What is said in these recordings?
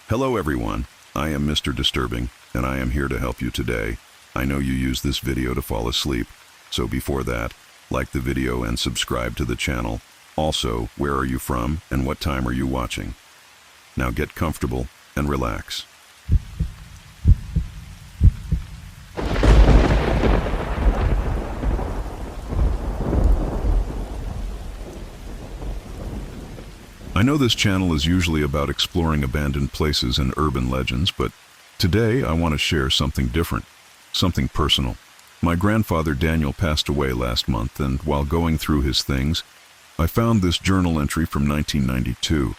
Hello everyone, I am Mr. Disturbing, and I am here to help you today. I know you use this video to fall asleep, so before that, like the video and subscribe to the channel. Also, where are you from and what time are you watching? Now get comfortable and relax. I know this channel is usually about exploring abandoned places and urban legends, but today I want to share something different, something personal. My grandfather Daniel passed away last month, and while going through his things, I found this journal entry from 1992.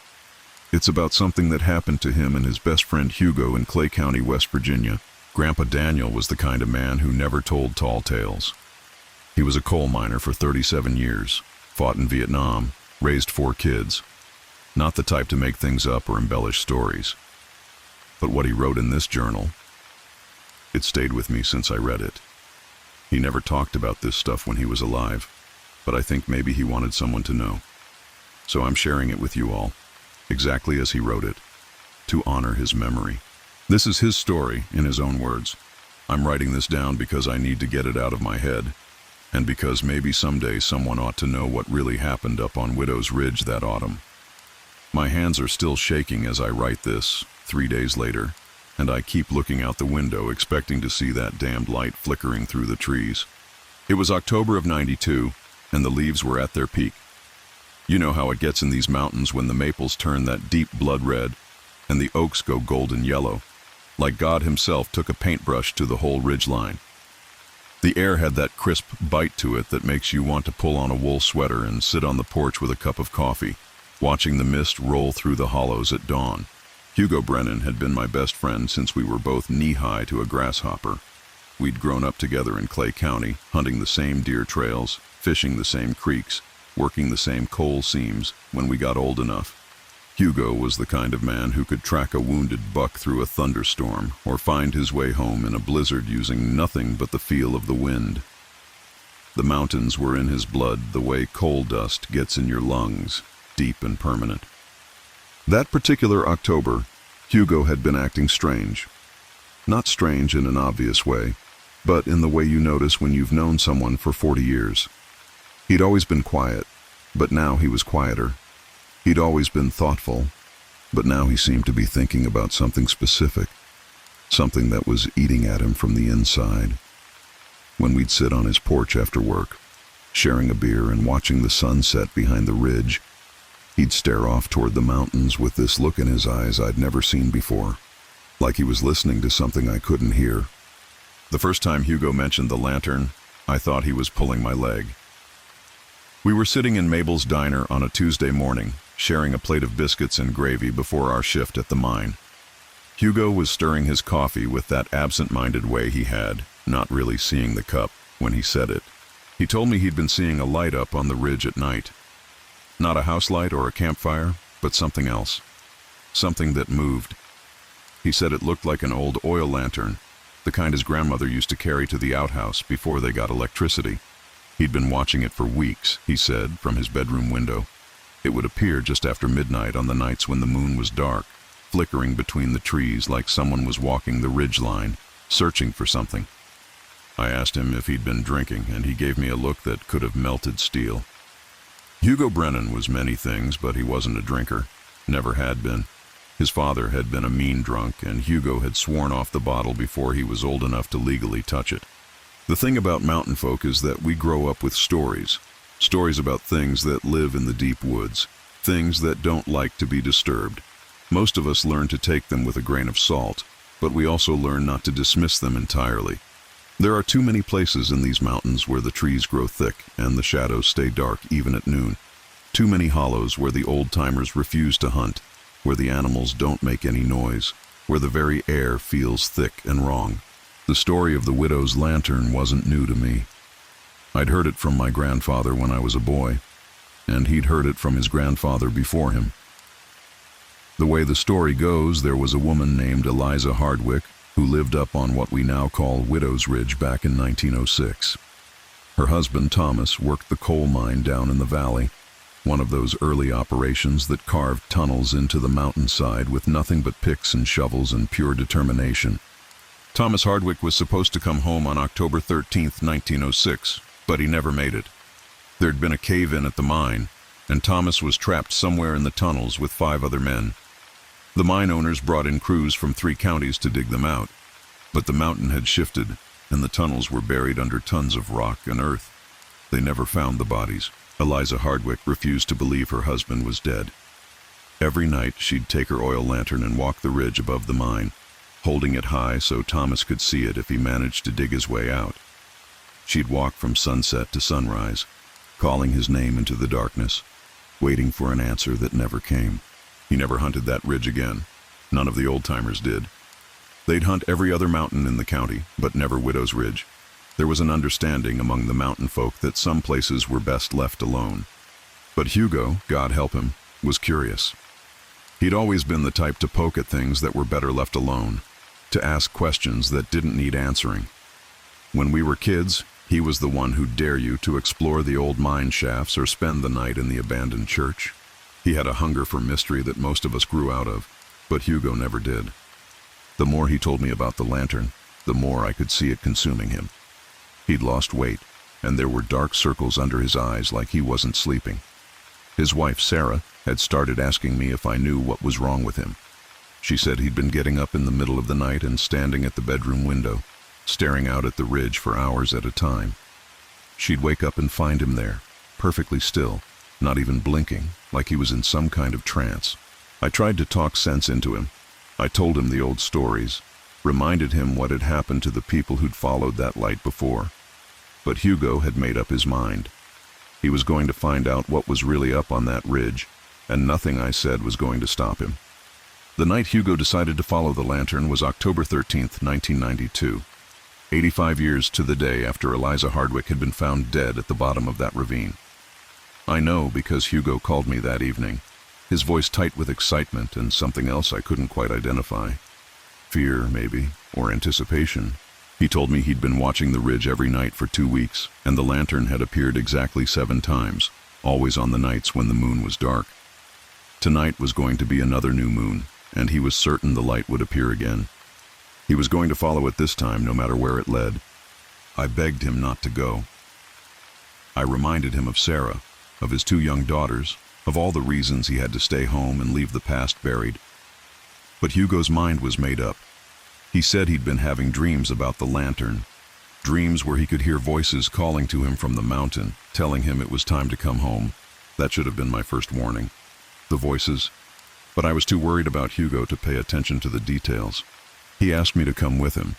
It's about something that happened to him and his best friend Hugo in Clay County, West Virginia. Grandpa Daniel was the kind of man who never told tall tales. He was a coal miner for 37 years, fought in Vietnam, raised 4 kids. Not the type to make things up or embellish stories. But what he wrote in this journal, it stayed with me since I read it. He never talked about this stuff when he was alive, but I think maybe he wanted someone to know. So I'm sharing it with you all, exactly as he wrote it, to honor his memory. This is his story, in his own words. I'm writing this down because I need to get it out of my head, and because maybe someday someone ought to know what really happened up on Widow's Ridge that autumn. My hands are still shaking as I write this, 3 days later, and I keep looking out the window expecting to see that damned light flickering through the trees. It was October of '92, and the leaves were at their peak. You know how it gets in these mountains when the maples turn that deep blood red, and the oaks go golden yellow, like God himself took a paintbrush to the whole ridgeline. The air had that crisp bite to it that makes you want to pull on a wool sweater and sit on the porch with a cup of coffee, watching the mist roll through the hollows at dawn. Hugo Brennan had been my best friend since we were both knee-high to a grasshopper. We'd grown up together in Clay County, hunting the same deer trails, fishing the same creeks, working the same coal seams when we got old enough. Hugo was the kind of man who could track a wounded buck through a thunderstorm or find his way home in a blizzard using nothing but the feel of the wind. The mountains were in his blood the way coal dust gets in your lungs, deep and permanent. That particular October, Hugo had been acting strange. Not strange in an obvious way, but in the way you notice when you've known someone for 40 years. He'd always been quiet, but now he was quieter. He'd always been thoughtful, but now he seemed to be thinking about something specific, something that was eating at him from the inside. When we'd sit on his porch after work, sharing a beer and watching the sunset behind the ridge, he'd stare off toward the mountains with this look in his eyes I'd never seen before, like he was listening to something I couldn't hear. The first time Hugo mentioned the lantern, I thought he was pulling my leg. We were sitting in Mabel's diner on a Tuesday morning, sharing a plate of biscuits and gravy before our shift at the mine. Hugo was stirring his coffee with that absent-minded way he had, not really seeing the cup, when he said it. He told me he'd been seeing a light up on the ridge at night. Not a house light or a campfire, but something else. Something that moved. He said it looked like an old oil lantern, the kind his grandmother used to carry to the outhouse before they got electricity. He'd been watching it for weeks, he said, from his bedroom window. It would appear just after midnight on the nights when the moon was dark, flickering between the trees like someone was walking the ridgeline, searching for something. I asked him if he'd been drinking, and he gave me a look that could have melted steel. Hugo Brennan was many things, but he wasn't a drinker. Never had been. His father had been a mean drunk, and Hugo had sworn off the bottle before he was old enough to legally touch it. The thing about mountain folk is that we grow up with stories. Stories about things that live in the deep woods. Things that don't like to be disturbed. Most of us learn to take them with a grain of salt, but we also learn not to dismiss them entirely. There are too many places in these mountains where the trees grow thick and the shadows stay dark even at noon. Too many hollows where the old-timers refuse to hunt, where the animals don't make any noise, where the very air feels thick and wrong. The story of the widow's lantern wasn't new to me. I'd heard it from my grandfather when I was a boy, and he'd heard it from his grandfather before him. The way the story goes, there was a woman named Eliza Hardwick who lived up on what we now call Widow's Ridge back in 1906. Her husband, Thomas, worked the coal mine down in the valley. one of those early operations that carved tunnels into the mountainside with nothing but picks and shovels and pure determination. Thomas Hardwick was supposed to come home on October 13th, 1906, but he never made it. There'd been a cave-in at the mine, and Thomas was trapped somewhere in the tunnels with 5 other men. The mine owners brought in crews from 3 counties to dig them out, but the mountain had shifted, and the tunnels were buried under tons of rock and earth. They never found the bodies. Eliza Hardwick refused to believe her husband was dead. Every night she'd take her oil lantern and walk the ridge above the mine, holding it high so Thomas could see it if he managed to dig his way out. She'd walk from sunset to sunrise, calling his name into the darkness, waiting for an answer that never came. He never hunted that ridge again. None of the old-timers did. They'd hunt every other mountain in the county, but never Widow's Ridge. There was an understanding among the mountain folk that some places were best left alone. But Hugo, God help him, was curious. He'd always been the type to poke at things that were better left alone, to ask questions that didn't need answering. When we were kids, he was the one who'd dare you to explore the old mine shafts or spend the night in the abandoned church. He had a hunger for mystery that most of us grew out of, but Hugo never did. The more he told me about the lantern, the more I could see it consuming him. He'd lost weight, and there were dark circles under his eyes like he wasn't sleeping. His wife, Sarah, had started asking me if I knew what was wrong with him. She said he'd been getting up in the middle of the night and standing at the bedroom window, staring out at the ridge for hours at a time. She'd wake up and find him there, perfectly still, not even blinking, like he was in some kind of trance. I tried to talk sense into him. I told him the old stories, reminded him what had happened to the people who'd followed that light before. But Hugo had made up his mind. He was going to find out what was really up on that ridge, and nothing I said was going to stop him. The night Hugo decided to follow the lantern was October 13th, 1992, 85 years to the day after Eliza Hardwick had been found dead at the bottom of that ravine. I know because Hugo called me that evening, his voice tight with excitement and something else I couldn't quite identify. Fear, maybe, or anticipation. He told me he'd been watching the ridge every night for 2 weeks, and the lantern had appeared exactly 7 times, always on the nights when the moon was dark. Tonight was going to be another new moon, and he was certain the light would appear again. He was going to follow it this time, no matter where it led. I begged him not to go. I reminded him of Sarah, of his 2 young daughters, of all the reasons he had to stay home and leave the past buried. But Hugo's mind was made up. He said he'd been having dreams about the lantern, dreams where he could hear voices calling to him from the mountain, telling him it was time to come home. That should have been my first warning. The voices. But I was too worried about Hugo to pay attention to the details. He asked me to come with him,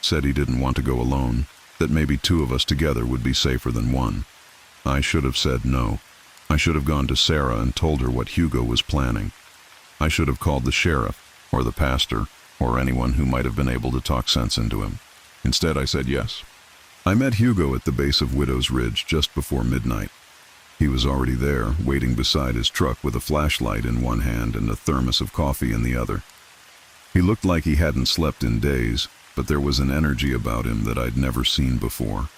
said he didn't want to go alone, that maybe 2 of us together would be safer than 1. I should have said no. I should have gone to Sarah and told her what Hugo was planning. I should have called the sheriff, or the pastor, or anyone who might have been able to talk sense into him. Instead, I said yes. I met Hugo at the base of Widow's Ridge just before midnight. He was already there, waiting beside his truck with a flashlight in one hand and a thermos of coffee in the other. He looked like he hadn't slept in days, but there was an energy about him that I'd never seen before.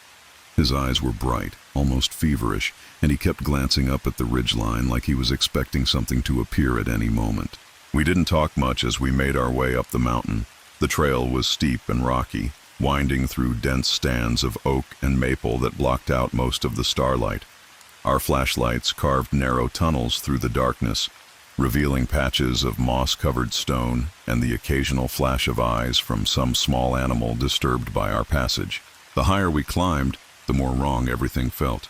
His eyes were bright, almost feverish, and he kept glancing up at the ridgeline like he was expecting something to appear at any moment. We didn't talk much as we made our way up the mountain. The trail was steep and rocky, winding through dense stands of oak and maple that blocked out most of the starlight. Our flashlights carved narrow tunnels through the darkness, revealing patches of moss-covered stone and the occasional flash of eyes from some small animal disturbed by our passage. The higher we climbed, the more wrong everything felt.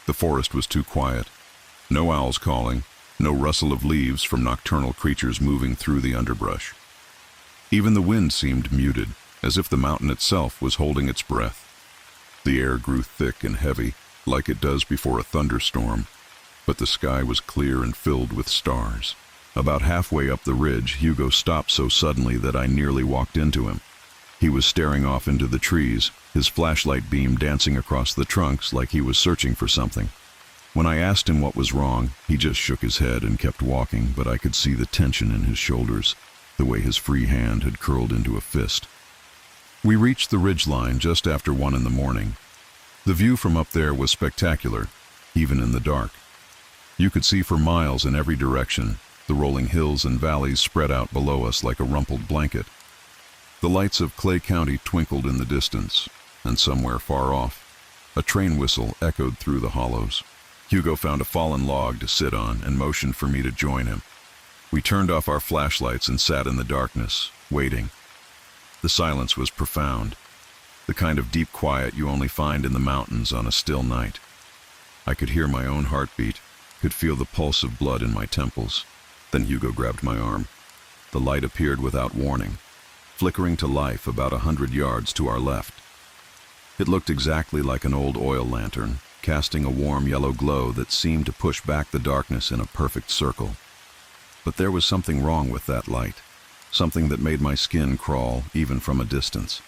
The forest was too quiet. No owls calling, no rustle of leaves from nocturnal creatures moving through the underbrush. Even the wind seemed muted, as if the mountain itself was holding its breath. The air grew thick and heavy, like it does before a thunderstorm, but the sky was clear and filled with stars. About halfway up the ridge, Hugo stopped so suddenly that I nearly walked into him. He was staring off into the trees, his flashlight beam dancing across the trunks like he was searching for something. When I asked him what was wrong, he just shook his head and kept walking, but I could see the tension in his shoulders, the way his free hand had curled into a fist. We reached the ridgeline just after 1 in the morning. The view from up there was spectacular, even in the dark. You could see for miles in every direction, the rolling hills and valleys spread out below us like a rumpled blanket. The lights of Clay County twinkled in the distance, and somewhere far off, a train whistle echoed through the hollows. Hugo found a fallen log to sit on and motioned for me to join him. We turned off our flashlights and sat in the darkness, waiting. The silence was profound, the kind of deep quiet you only find in the mountains on a still night. I could hear my own heartbeat, could feel the pulse of blood in my temples. Then Hugo grabbed my arm. The light appeared without warning, flickering to life about 100 yards to our left. It looked exactly like an old oil lantern, casting a warm yellow glow that seemed to push back the darkness in a perfect circle. But there was something wrong with that light, something that made my skin crawl even from a distance.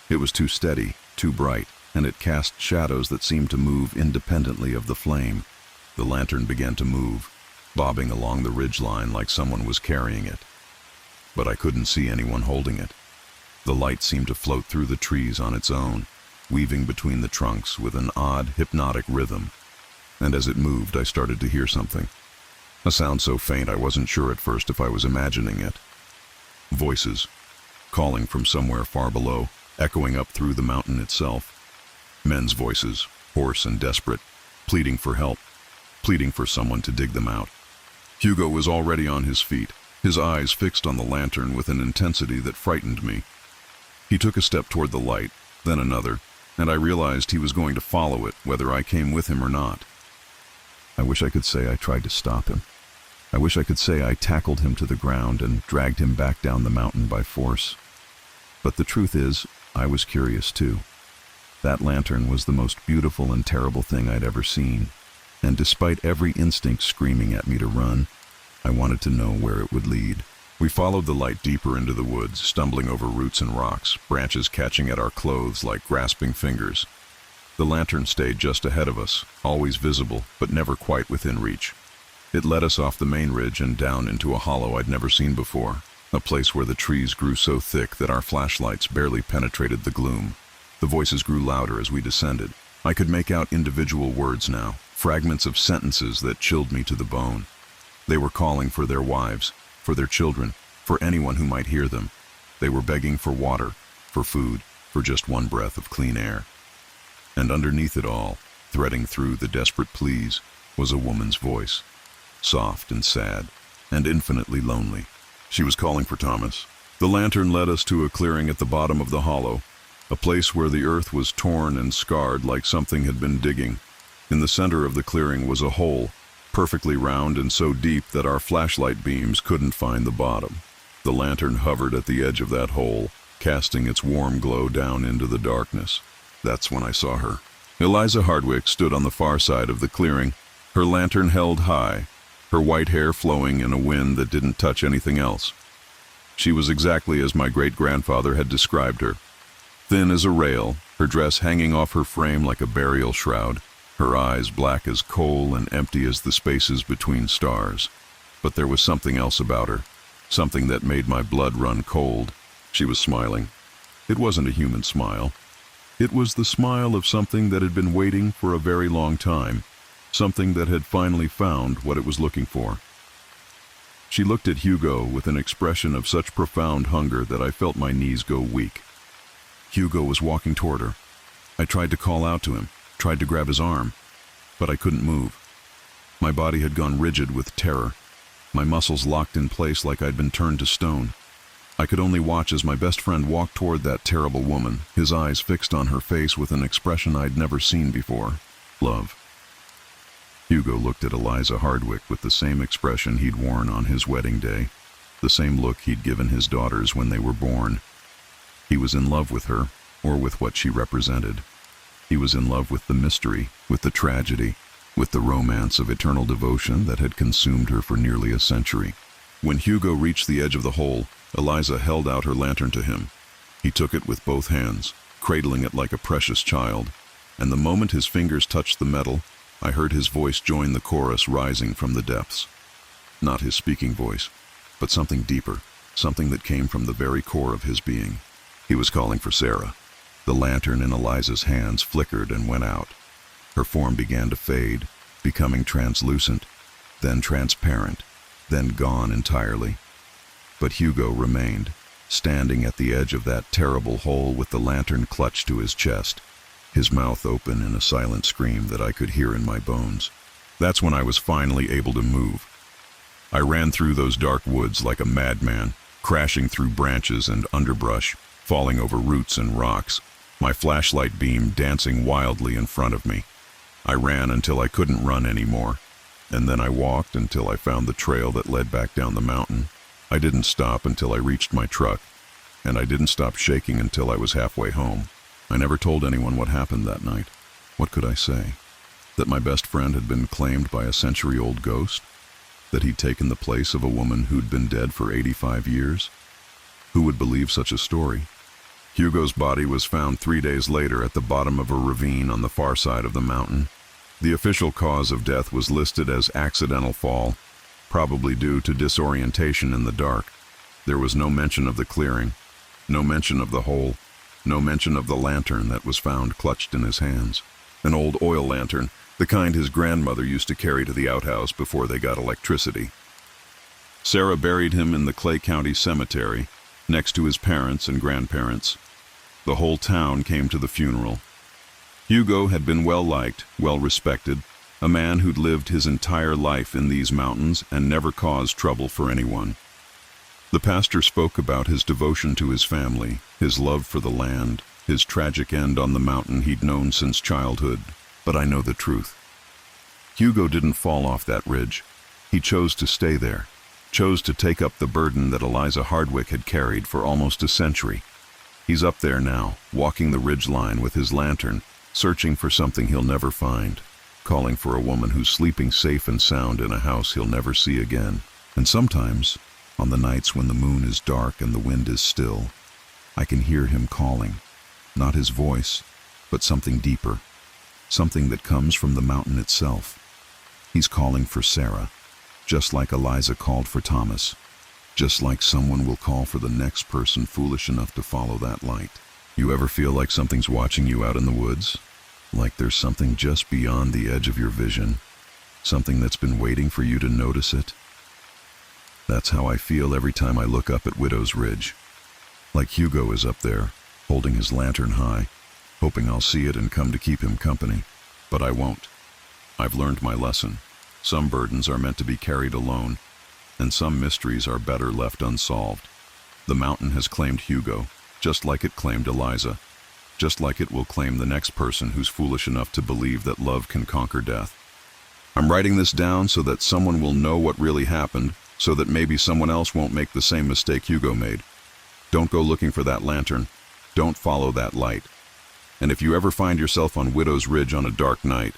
It was too steady, too bright, and it cast shadows that seemed to move independently of the flame. The lantern began to move, bobbing along the ridgeline like someone was carrying it. But I couldn't see anyone holding it. The light seemed to float through the trees on its own, weaving between the trunks with an odd, hypnotic rhythm. And as it moved, I started to hear something. A sound so faint I wasn't sure at first if I was imagining it. Voices, calling from somewhere far below, echoing up through the mountain itself. Men's voices, hoarse and desperate, pleading for help, pleading for someone to dig them out. Hugo was already on his feet, his eyes fixed on the lantern with an intensity that frightened me. He took a step toward the light, then another, and I realized he was going to follow it, whether I came with him or not. I wish I could say I tried to stop him. I wish I could say I tackled him to the ground and dragged him back down the mountain by force. But the truth is, I was curious too. That lantern was the most beautiful and terrible thing I'd ever seen, and despite every instinct screaming at me to run, I wanted to know where it would lead. We followed the light deeper into the woods, stumbling over roots and rocks, branches catching at our clothes like grasping fingers. The lantern stayed just ahead of us, always visible, but never quite within reach. It led us off the main ridge and down into a hollow I'd never seen before, a place where the trees grew so thick that our flashlights barely penetrated the gloom. The voices grew louder as we descended. I could make out individual words now, fragments of sentences that chilled me to the bone. They were calling for their wives, for their children, for anyone who might hear them. They were begging for water, for food, for just one breath of clean air. And underneath it all, threading through the desperate pleas, was a woman's voice, soft and sad, and infinitely lonely. She was calling for Thomas. The lantern led us to a clearing at the bottom of the hollow, a place where the earth was torn and scarred like something had been digging. In the center of the clearing was a hole, perfectly round and so deep that our flashlight beams couldn't find the bottom. The lantern hovered at the edge of that hole, casting its warm glow down into the darkness. That's when I saw her. Eliza Hardwick stood on the far side of the clearing, her lantern held high, her white hair flowing in a wind that didn't touch anything else. She was exactly as my great-grandfather had described her. Thin as a rail, her dress hanging off her frame like a burial shroud, her eyes black as coal and empty as the spaces between stars. But there was something else about her, something that made my blood run cold. She was smiling. It wasn't a human smile. It was the smile of something that had been waiting for a very long time, something that had finally found what it was looking for. She looked at Hugo with an expression of such profound hunger that I felt my knees go weak. Hugo was walking toward her. I tried to call out to him, tried to grab his arm, but I couldn't move. My body had gone rigid with terror, my muscles locked in place like I'd been turned to stone. I could only watch as my best friend walked toward that terrible woman, his eyes fixed on her face with an expression I'd never seen before. Love. Hugo looked at Eliza Hardwick with the same expression he'd worn on his wedding day, the same look he'd given his daughters when they were born. He was in love with her, or with what she represented. He was in love with the mystery, with the tragedy, with the romance of eternal devotion that had consumed her for nearly a century. When Hugo reached the edge of the hole, Eliza held out her lantern to him. He took it with both hands, cradling it like a precious child, and the moment his fingers touched the metal, I heard his voice join the chorus rising from the depths. Not his speaking voice, but something deeper, something that came from the very core of his being. He was calling for Sarah. The lantern in Eliza's hands flickered and went out. Her form began to fade, becoming translucent, then transparent, then gone entirely. But Hugo remained, standing at the edge of that terrible hole with the lantern clutched to his chest, his mouth open in a silent scream that I could hear in my bones. That's when I was finally able to move. I ran through those dark woods like a madman, crashing through branches and underbrush, falling over roots and rocks, my flashlight beam dancing wildly in front of me. I ran until I couldn't run anymore, and then I walked until I found the trail that led back down the mountain. I didn't stop until I reached my truck, and I didn't stop shaking until I was halfway home. I never told anyone what happened that night. What could I say? That my best friend had been claimed by a century-old ghost? That he'd taken the place of a woman who'd been dead for 85 years? Who would believe such a story? Hugo's body was found 3 days later at the bottom of a ravine on the far side of the mountain. The official cause of death was listed as accidental fall, probably due to disorientation in the dark. There was no mention of the clearing, no mention of the hole, no mention of the lantern that was found clutched in his hands. An old oil lantern, the kind his grandmother used to carry to the outhouse before they got electricity. Sarah buried him in the Clay County Cemetery, next to his parents and grandparents. The whole town came to the funeral. Hugo had been well-liked, well-respected, a man who'd lived his entire life in these mountains and never caused trouble for anyone. The pastor spoke about his devotion to his family, his love for the land, his tragic end on the mountain he'd known since childhood. But I know the truth. Hugo didn't fall off that ridge. He chose to stay there, chose to take up the burden that Eliza Hardwick had carried for almost a century. He's up there now, walking the ridge line with his lantern, searching for something he'll never find, calling for a woman who's sleeping safe and sound in a house he'll never see again. And sometimes, on the nights when the moon is dark and the wind is still, I can hear him calling, not his voice, but something deeper, something that comes from the mountain itself. He's calling for Sarah, just like Eliza called for Thomas, just like someone will call for the next person foolish enough to follow that light. You ever feel like something's watching you out in the woods? Like there's something just beyond the edge of your vision, something that's been waiting for you to notice it? That's how I feel every time I look up at Widow's Ridge. Like Hugo is up there, holding his lantern high, hoping I'll see it and come to keep him company. But I won't. I've learned my lesson. Some burdens are meant to be carried alone, and some mysteries are better left unsolved. The mountain has claimed Hugo, just like it claimed Eliza, just like it will claim the next person who's foolish enough to believe that love can conquer death. I'm writing this down so that someone will know what really happened, so that maybe someone else won't make the same mistake Hugo made. Don't go looking for that lantern. Don't follow that light. And if you ever find yourself on Widow's Ridge on a dark night,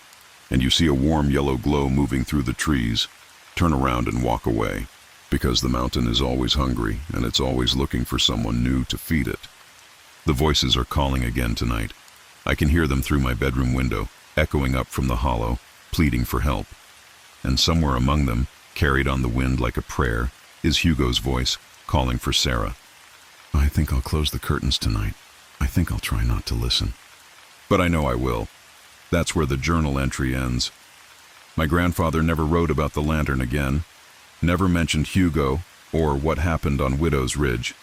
and you see a warm yellow glow moving through the trees, turn around and walk away, because the mountain is always hungry, and it's always looking for someone new to feed it. The voices are calling again tonight. I can hear them through my bedroom window, echoing up from the hollow, pleading for help. And somewhere among them, carried on the wind like a prayer, is Hugo's voice, calling for Sarah. I think I'll close the curtains tonight. I think I'll try not to listen. But I know I will. That's where the journal entry ends. My grandfather never wrote about the lantern again, never mentioned Hugo or what happened on Widow's Ridge.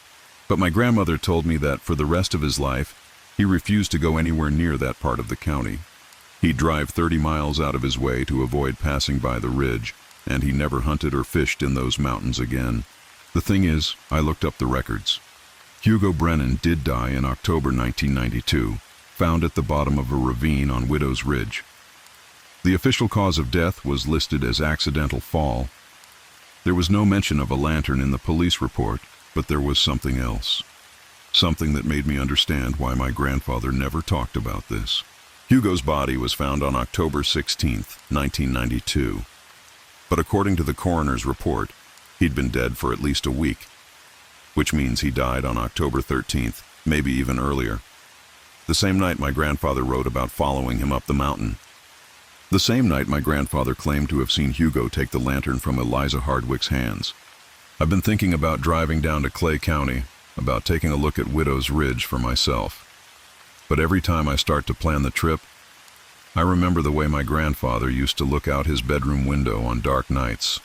But my grandmother told me that for the rest of his life, he refused to go anywhere near that part of the county. He'd drive 30 miles out of his way to avoid passing by the ridge, and he never hunted or fished in those mountains again. The thing is, I looked up the records. Hugo Brennan did die in October 1992, found at the bottom of a ravine on Widow's Ridge. The official cause of death was listed as accidental fall. There was no mention of a lantern in the police report, but there was something else. Something that made me understand why my grandfather never talked about this. Hugo's body was found on October 16, 1992. But according to the coroner's report, he'd been dead for at least a week, which means he died on October 13th, maybe even earlier. The same night my grandfather wrote about following him up the mountain. The same night my grandfather claimed to have seen Hugo take the lantern from Eliza Hardwick's hands. I've been thinking about driving down to Clay County, about taking a look at Widow's Ridge for myself. But every time I start to plan the trip, I remember the way my grandfather used to look out his bedroom window on dark nights,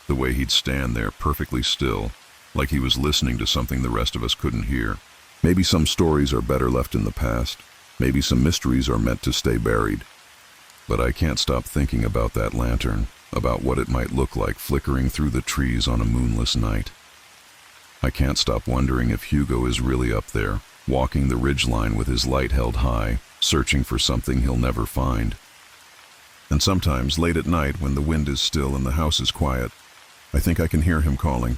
the way he'd stand there perfectly still, like he was listening to something the rest of us couldn't hear. Maybe some stories are better left in the past. Maybe some mysteries are meant to stay buried. But I can't stop thinking about that lantern, about what it might look like flickering through the trees on a moonless night. I can't stop wondering if Hugo is really up there, walking the ridgeline with his light held high, searching for something he'll never find. And sometimes, late at night, when the wind is still and the house is quiet, I think I can hear him calling.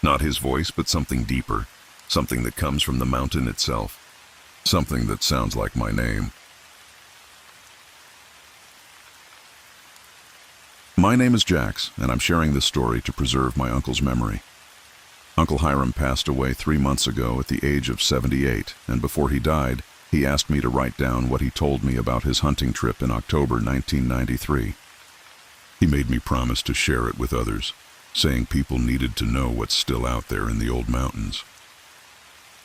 Not his voice, but something deeper, something that comes from the mountain itself, something that sounds like my name. My name is Jax, and I'm sharing this story to preserve my uncle's memory. Uncle Hiram passed away 3 months ago at the age of 78, and before he died, he asked me to write down what he told me about his hunting trip in October 1993. He made me promise to share it with others, saying people needed to know what's still out there in the old mountains.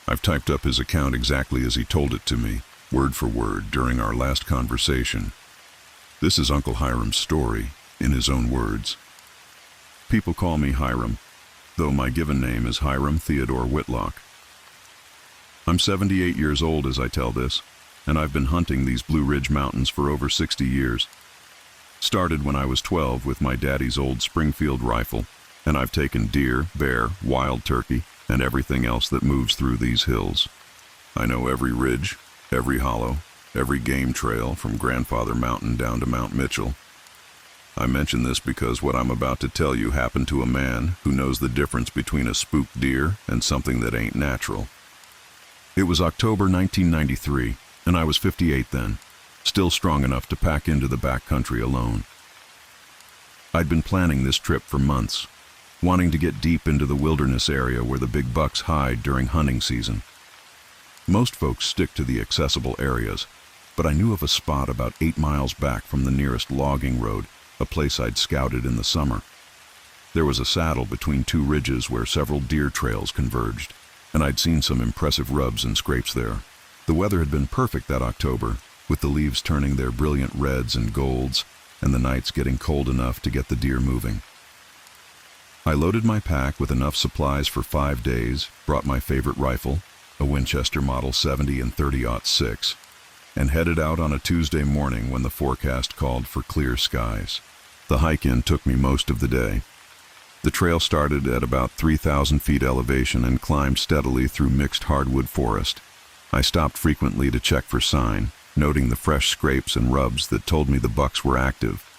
I've typed up his account exactly as he told it to me, word for word, during our last conversation. This is Uncle Hiram's story, in his own words. People call me Hiram, though my given name is Hiram Theodore Whitlock. I'm 78 years old as I tell this, and I've been hunting these Blue Ridge Mountains for over 60 years. Started when I was 12 with my daddy's old Springfield rifle, and I've taken deer, bear, wild turkey, and everything else that moves through these hills. I know every ridge, every hollow, every game trail from Grandfather Mountain down to Mount Mitchell. I mention this because what I'm about to tell you happened to a man who knows the difference between a spooked deer and something that ain't natural. It was October 1993, and I was 58 then, still strong enough to pack into the backcountry alone. I'd been planning this trip for months, wanting to get deep into the wilderness area where the big bucks hide during hunting season. Most folks stick to the accessible areas, but I knew of a spot about 8 miles back from the nearest logging road, a place I'd scouted in the summer. There was a saddle between 2 ridges where several deer trails converged, and I'd seen some impressive rubs and scrapes there. The weather had been perfect that October, with the leaves turning their brilliant reds and golds, and the nights getting cold enough to get the deer moving. I loaded my pack with enough supplies for 5 days, brought my favorite rifle, a Winchester Model 70 and 30-06, and headed out on a Tuesday morning when the forecast called for clear skies. The hike-in took me most of the day. The trail started at about 3,000 feet elevation and climbed steadily through mixed hardwood forest. I stopped frequently to check for sign, noting the fresh scrapes and rubs that told me the bucks were active.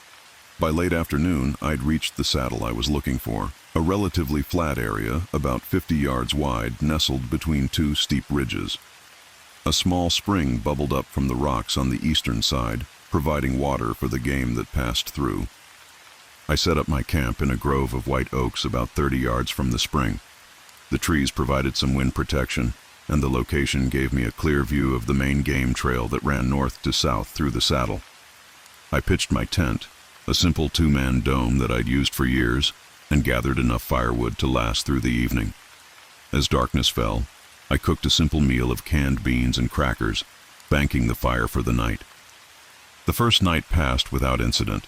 By late afternoon, I'd reached the saddle I was looking for, a relatively flat area, about 50 yards wide, nestled between 2 steep ridges. A small spring bubbled up from the rocks on the eastern side, providing water for the game that passed through. I set up my camp in a grove of white oaks about 30 yards from the spring. The trees provided some wind protection, and the location gave me a clear view of the main game trail that ran north to south through the saddle. I pitched my tent, a simple 2-man dome that I'd used for years, and gathered enough firewood to last through the evening. As darkness fell, I cooked a simple meal of canned beans and crackers, banking the fire for the night. The first night passed without incident.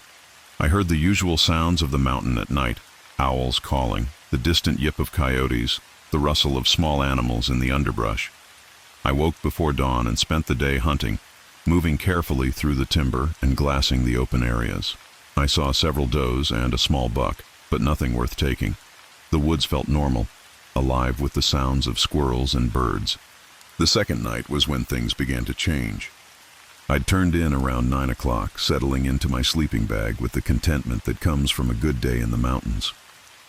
I heard the usual sounds of the mountain at night, owls calling, the distant yip of coyotes, the rustle of small animals in the underbrush. I woke before dawn and spent the day hunting, moving carefully through the timber and glassing the open areas. I saw several does and a small buck, but nothing worth taking. The woods felt normal, alive with the sounds of squirrels and birds. The second night was when things began to change. I'd turned in around 9 o'clock, settling into my sleeping bag with the contentment that comes from a good day in the mountains.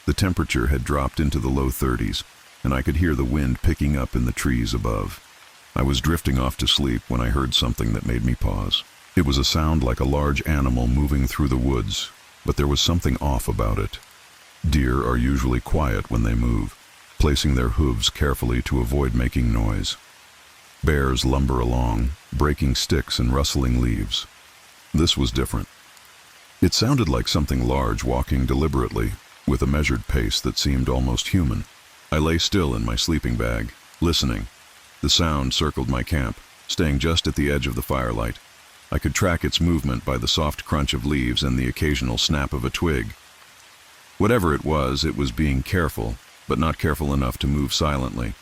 The temperature had dropped into the low 30s, and I could hear the wind picking up in the trees above. I was drifting off to sleep when I heard something that made me pause. It was a sound like a large animal moving through the woods, but there was something off about it. Deer are usually quiet when they move, placing their hooves carefully to avoid making noise. Bears lumber along, breaking sticks and rustling leaves. This was different. It sounded like something large walking deliberately, with a measured pace that seemed almost human. I lay still in my sleeping bag, listening. The sound circled my camp, staying just at the edge of the firelight. I could track its movement by the soft crunch of leaves and the occasional snap of a twig. Whatever it was being careful, but not careful enough to move silently.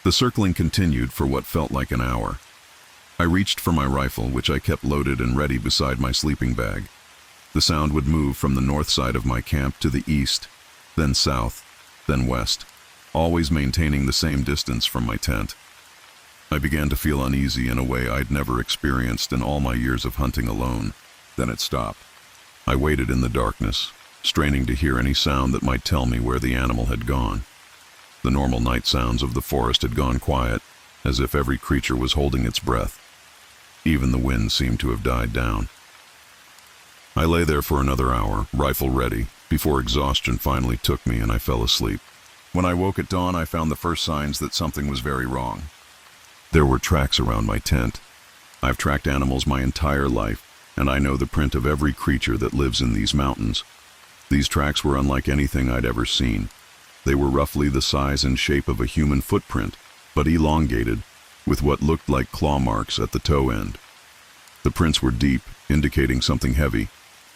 The circling continued for what felt like an hour. I reached for my rifle, which I kept loaded and ready beside my sleeping bag. The sound would move from the north side of my camp to the east, then south, then west, always maintaining the same distance from my tent. I began to feel uneasy in a way I'd never experienced in all my years of hunting alone. Then it stopped. I waited in the darkness, straining to hear any sound that might tell me where the animal had gone. The normal night sounds of the forest had gone quiet, as if every creature was holding its breath. Even the wind seemed to have died down. I lay there for another hour, rifle ready, before exhaustion finally took me and I fell asleep. When I woke at dawn, I found the first signs that something was very wrong. There were tracks around my tent. I've tracked animals my entire life, and I know the print of every creature that lives in these mountains. These tracks were unlike anything I'd ever seen. They were roughly the size and shape of a human footprint, but elongated, with what looked like claw marks at the toe end. The prints were deep, indicating something heavy,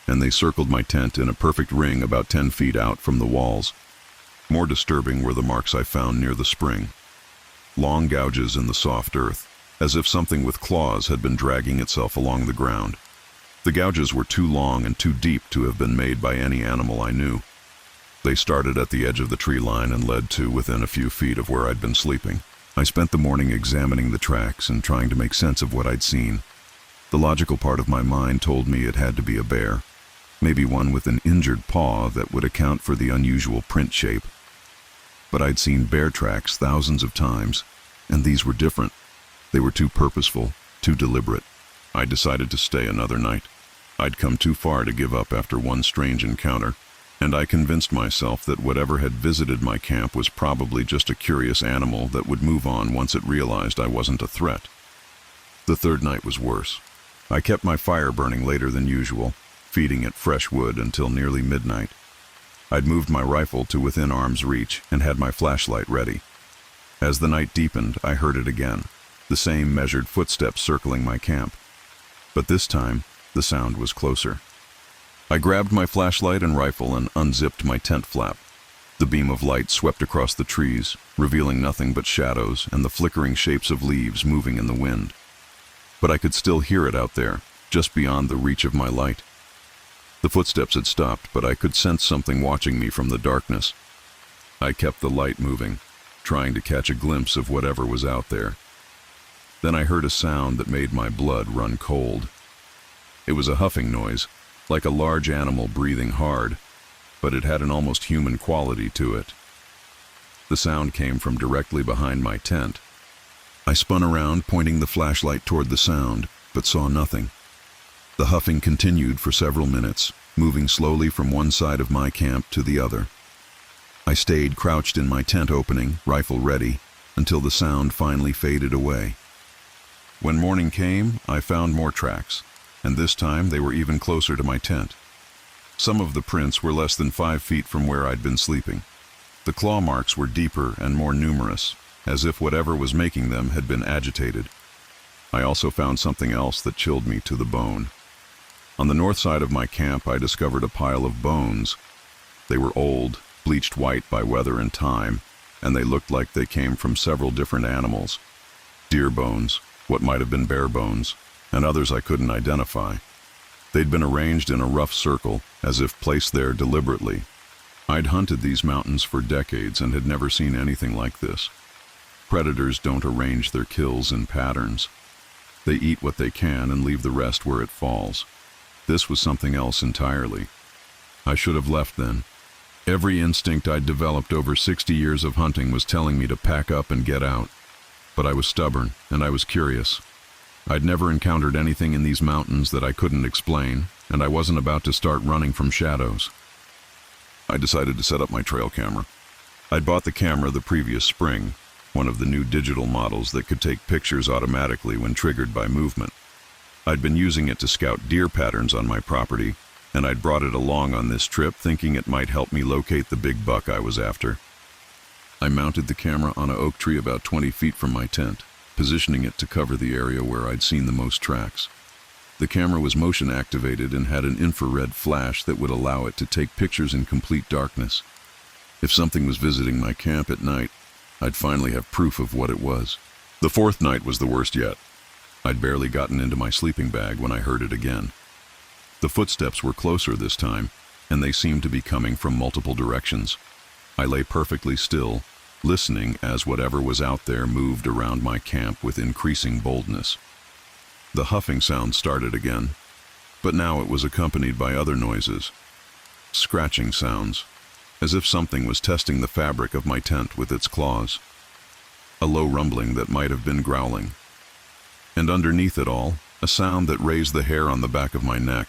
and they circled my tent in a perfect ring about 10 feet out from the walls. More disturbing were the marks I found near the spring. Long gouges in the soft earth, as if something with claws had been dragging itself along the ground. The gouges were too long and too deep to have been made by any animal I knew. They started at the edge of the tree line and led to within a few feet of where I'd been sleeping. I spent the morning examining the tracks and trying to make sense of what I'd seen. The logical part of my mind told me it had to be a bear, maybe one with an injured paw that would account for the unusual print shape. But I'd seen bear tracks thousands of times, and these were different. They were too purposeful, too deliberate. I decided to stay another night. I'd come too far to give up after one strange encounter, and I convinced myself that whatever had visited my camp was probably just a curious animal that would move on once it realized I wasn't a threat. The third night was worse. I kept my fire burning later than usual, feeding it fresh wood until nearly midnight. I'd moved my rifle to within arm's reach and had my flashlight ready. As the night deepened, I heard it again, the same measured footsteps circling my camp. But this time, the sound was closer. I grabbed my flashlight and rifle and unzipped my tent flap. The beam of light swept across the trees, revealing nothing but shadows and the flickering shapes of leaves moving in the wind. But I could still hear it out there, just beyond the reach of my light. The footsteps had stopped, but I could sense something watching me from the darkness. I kept the light moving, trying to catch a glimpse of whatever was out there. Then I heard a sound that made my blood run cold. It was a huffing noise, like a large animal breathing hard, but it had an almost human quality to it. The sound came from directly behind my tent. I spun around, pointing the flashlight toward the sound, but saw nothing. The huffing continued for several minutes, moving slowly from one side of my camp to the other. I stayed crouched in my tent opening, rifle ready, until the sound finally faded away. When morning came, I found more tracks, and this time they were even closer to my tent. Some of the prints were less than 5 feet from where I'd been sleeping. The claw marks were deeper and more numerous, as if whatever was making them had been agitated. I also found something else that chilled me to the bone. On the north side of my camp, I discovered a pile of bones. They were old, bleached white by weather and time, and they looked like they came from several different animals. Deer bones, what might have been bear bones, and others I couldn't identify. They'd been arranged in a rough circle, as if placed there deliberately. I'd hunted these mountains for decades and had never seen anything like this. Predators don't arrange their kills in patterns. They eat what they can and leave the rest where it falls. This was something else entirely. I should have left then. Every instinct I'd developed over 60 years of hunting was telling me to pack up and get out. But I was stubborn, and I was curious. I'd never encountered anything in these mountains that I couldn't explain, and I wasn't about to start running from shadows. I decided to set up my trail camera. I'd bought the camera the previous spring, one of the new digital models that could take pictures automatically when triggered by movement. I'd been using it to scout deer patterns on my property, and I'd brought it along on this trip thinking it might help me locate the big buck I was after. I mounted the camera on an oak tree about 20 feet from my tent, positioning it to cover the area where I'd seen the most tracks. The camera was motion activated and had an infrared flash that would allow it to take pictures in complete darkness. If something was visiting my camp at night, I'd finally have proof of what it was. The fourth night was the worst yet. I'd barely gotten into my sleeping bag when I heard it again. The footsteps were closer this time, and they seemed to be coming from multiple directions. I lay perfectly still, listening as whatever was out there moved around my camp with increasing boldness. The huffing sound started again, but now it was accompanied by other noises. Scratching sounds, as if something was testing the fabric of my tent with its claws. A low rumbling that might have been growling. And underneath it all, a sound that raised the hair on the back of my neck,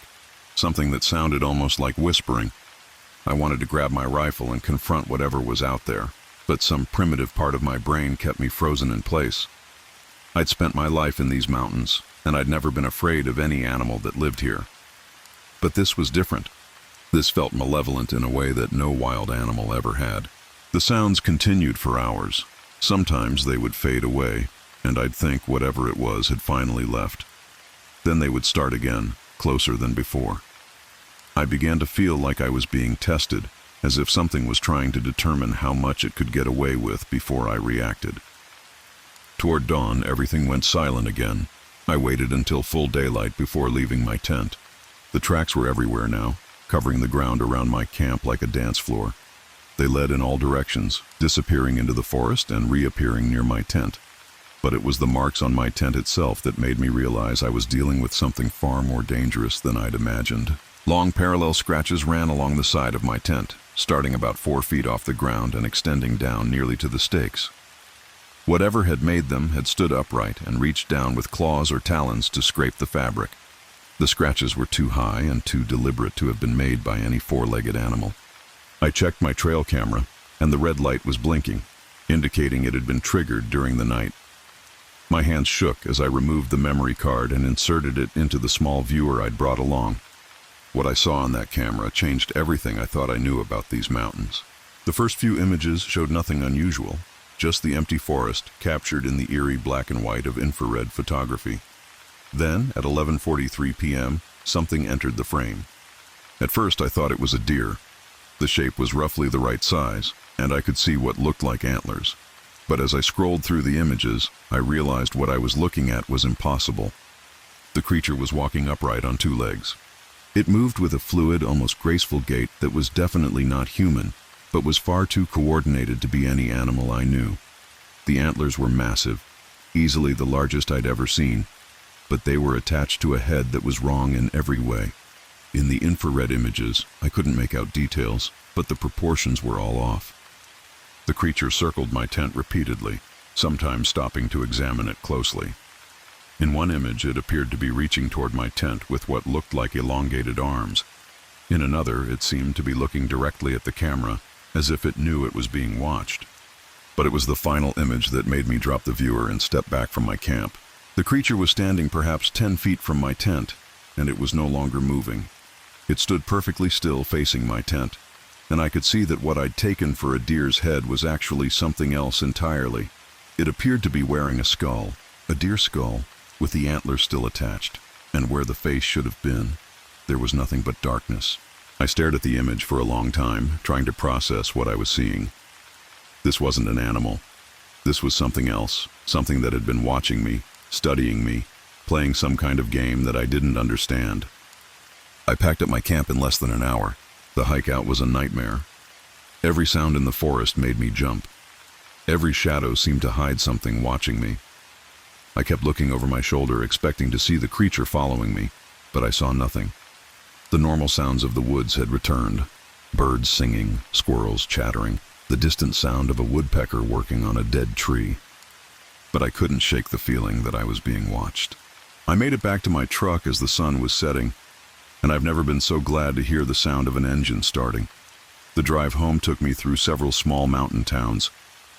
something that sounded almost like whispering. I wanted to grab my rifle and confront whatever was out there, but some primitive part of my brain kept me frozen in place. I'd spent my life in these mountains, and I'd never been afraid of any animal that lived here. But this was different. This felt malevolent in a way that no wild animal ever had. The sounds continued for hours. Sometimes they would fade away, and I'd think whatever it was had finally left. Then they would start again, closer than before. I began to feel like I was being tested, as if something was trying to determine how much it could get away with before I reacted. Toward dawn, everything went silent again. I waited until full daylight before leaving my tent. The tracks were everywhere now, covering the ground around my camp like a dance floor. They led in all directions, disappearing into the forest and reappearing near my tent. But it was the marks on my tent itself that made me realize I was dealing with something far more dangerous than I'd imagined. Long parallel scratches ran along the side of my tent, starting about 4 feet off the ground and extending down nearly to the stakes. Whatever had made them had stood upright and reached down with claws or talons to scrape the fabric. The scratches were too high and too deliberate to have been made by any four-legged animal. I checked my trail camera, and the red light was blinking, indicating it had been triggered during the night. My hands shook as I removed the memory card and inserted it into the small viewer I'd brought along. What I saw on that camera changed everything I thought I knew about these mountains. The first few images showed nothing unusual, just the empty forest captured in the eerie black and white of infrared photography. Then, at 11:43 p.m., something entered the frame. At first I thought it was a deer. The shape was roughly the right size, and I could see what looked like antlers. But as I scrolled through the images, I realized what I was looking at was impossible. The creature was walking upright on 2 legs. It moved with a fluid, almost graceful gait that was definitely not human, but was far too coordinated to be any animal I knew. The antlers were massive, easily the largest I'd ever seen, but they were attached to a head that was wrong in every way. In the infrared images, I couldn't make out details, but the proportions were all off. The creature circled my tent repeatedly, sometimes stopping to examine it closely. In one image, it appeared to be reaching toward my tent with what looked like elongated arms. In another, it seemed to be looking directly at the camera, as if it knew it was being watched. But it was the final image that made me drop the viewer and step back from my camp. The creature was standing perhaps 10 feet from my tent, and it was no longer moving. It stood perfectly still facing my tent, and I could see that what I'd taken for a deer's head was actually something else entirely. It appeared to be wearing a skull, a deer skull, with the antlers still attached, and where the face should have been, there was nothing but darkness. I stared at the image for a long time, trying to process what I was seeing. This wasn't an animal. This was something else, something that had been watching me, studying me, playing some kind of game that I didn't understand. I packed up my camp in less than an hour. The hike out was a nightmare. Every sound in the forest made me jump. Every shadow seemed to hide something watching me. I kept looking over my shoulder, expecting to see the creature following me, but I saw nothing. The normal sounds of the woods had returned. Birds singing, squirrels chattering, the distant sound of a woodpecker working on a dead tree. But I couldn't shake the feeling that I was being watched. I made it back to my truck as the sun was setting, and I've never been so glad to hear the sound of an engine starting. The drive home took me through several small mountain towns,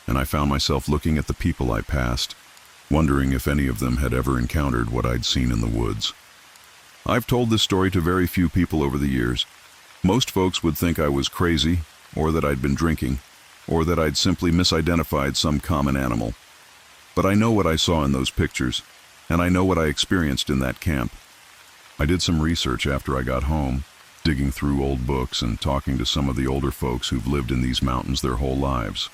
and I found myself looking at the people I passed, wondering if any of them had ever encountered what I'd seen in the woods. I've told this story to very few people over the years. Most folks would think I was crazy, or that I'd been drinking, or that I'd simply misidentified some common animal. But I know what I saw in those pictures, and I know what I experienced in that camp. I did some research after I got home, digging through old books and talking to some of the older folks who've lived in these mountains their whole lives.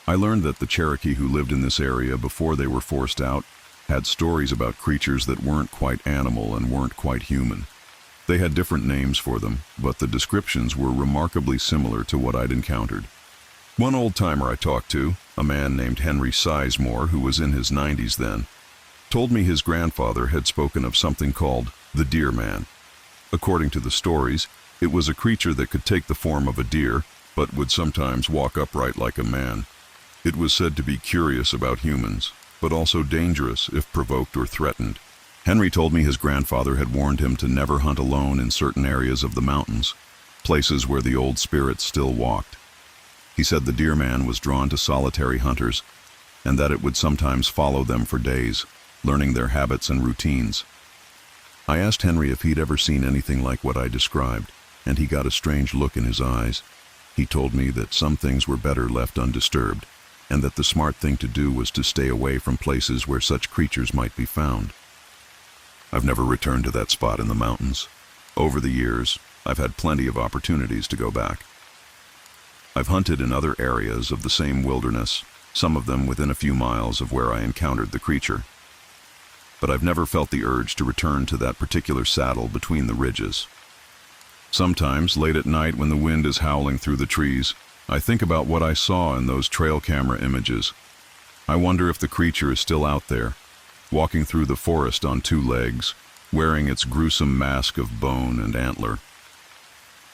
I learned that the Cherokee who lived in this area before they were forced out had stories about creatures that weren't quite animal and weren't quite human. They had different names for them, but the descriptions were remarkably similar to what I'd encountered. One old-timer I talked to, a man named Henry Sizemore, who was in his 90s then, told me his grandfather had spoken of something called the Deer Man. According to the stories, it was a creature that could take the form of a deer, but would sometimes walk upright like a man. It was said to be curious about humans, but also dangerous if provoked or threatened. Henry told me his grandfather had warned him to never hunt alone in certain areas of the mountains, places where the old spirits still walked. He said the Deer Man was drawn to solitary hunters, and that it would sometimes follow them for days, learning their habits and routines. I asked Henry if he'd ever seen anything like what I described, and he got a strange look in his eyes. He told me that some things were better left undisturbed, and that the smart thing to do was to stay away from places where such creatures might be found. I've never returned to that spot in the mountains. Over the years, I've had plenty of opportunities to go back. I've hunted in other areas of the same wilderness, some of them within a few miles of where I encountered the creature. But I've never felt the urge to return to that particular saddle between the ridges. Sometimes, late at night when the wind is howling through the trees, I think about what I saw in those trail camera images. I wonder if the creature is still out there, walking through the forest on two legs, wearing its gruesome mask of bone and antler.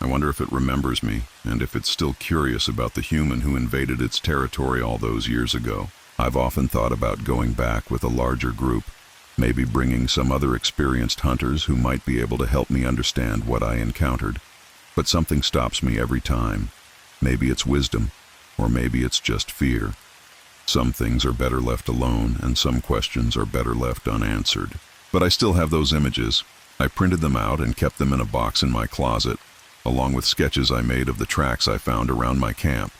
I wonder if it remembers me, and if it's still curious about the human who invaded its territory all those years ago. I've often thought about going back with a larger group, maybe bringing some other experienced hunters who might be able to help me understand what I encountered. But something stops me every time. Maybe it's wisdom, or maybe it's just fear. Some things are better left alone, and some questions are better left unanswered. But I still have those images. I printed them out and kept them in a box in my closet, along with sketches I made of the tracks I found around my camp.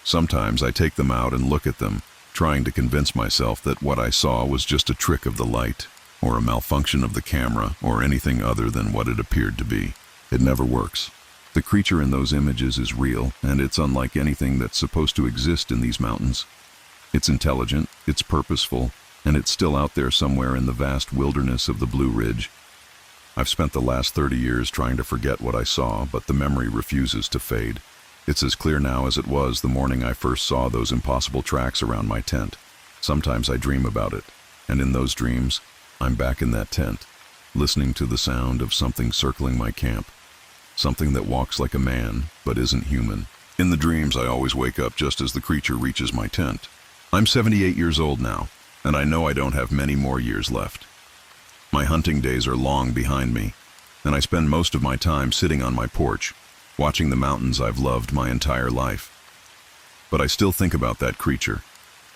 Sometimes I take them out and look at them, trying to convince myself that what I saw was just a trick of the light, or a malfunction of the camera, or anything other than what it appeared to be. It never works. The creature in those images is real, and it's unlike anything that's supposed to exist in these mountains. It's intelligent, it's purposeful, and it's still out there somewhere in the vast wilderness of the Blue Ridge. I've spent the last 30 years trying to forget what I saw, but the memory refuses to fade. It's as clear now as it was the morning I first saw those impossible tracks around my tent. Sometimes I dream about it, and in those dreams, I'm back in that tent, listening to the sound of something circling my camp. Something that walks like a man, but isn't human. In the dreams, I always wake up just as the creature reaches my tent. I'm 78 years old now, and I know I don't have many more years left. My hunting days are long behind me, and I spend most of my time sitting on my porch, watching the mountains I've loved my entire life. But I still think about that creature,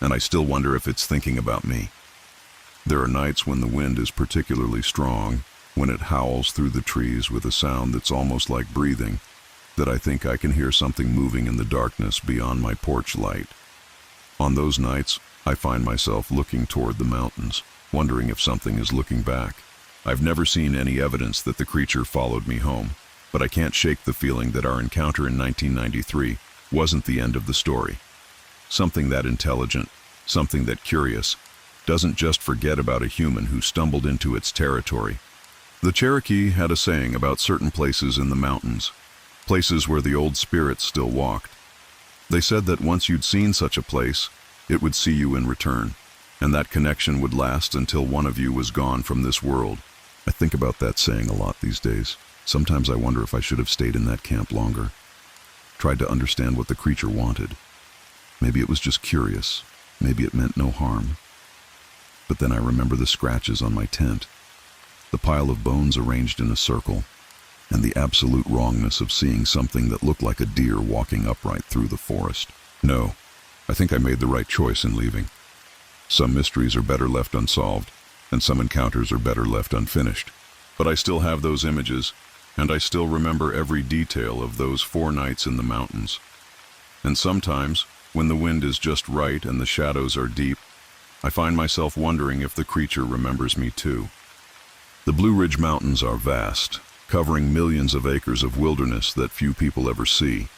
and I still wonder if it's thinking about me. There are nights when the wind is particularly strong, when it howls through the trees with a sound that's almost like breathing, that I think I can hear something moving in the darkness beyond my porch light. On those nights, I find myself looking toward the mountains, wondering if something is looking back. I've never seen any evidence that the creature followed me home, but I can't shake the feeling that our encounter in 1993 wasn't the end of the story. Something that intelligent, something that curious, doesn't just forget about a human who stumbled into its territory. The Cherokee had a saying about certain places in the mountains, places where the old spirits still walked. They said that once you'd seen such a place, it would see you in return, and that connection would last until one of you was gone from this world. I think about that saying a lot these days. Sometimes I wonder if I should have stayed in that camp longer, tried to understand what the creature wanted. Maybe it was just curious. Maybe it meant no harm. But then I remember the scratches on my tent, the pile of bones arranged in a circle, and the absolute wrongness of seeing something that looked like a deer walking upright through the forest. No, I think I made the right choice in leaving. Some mysteries are better left unsolved, and some encounters are better left unfinished. But I still have those images, and I still remember every detail of those 4 nights in the mountains. And sometimes, when the wind is just right and the shadows are deep, I find myself wondering if the creature remembers me too. The Blue Ridge Mountains are vast, covering millions of acres of wilderness that few people ever see.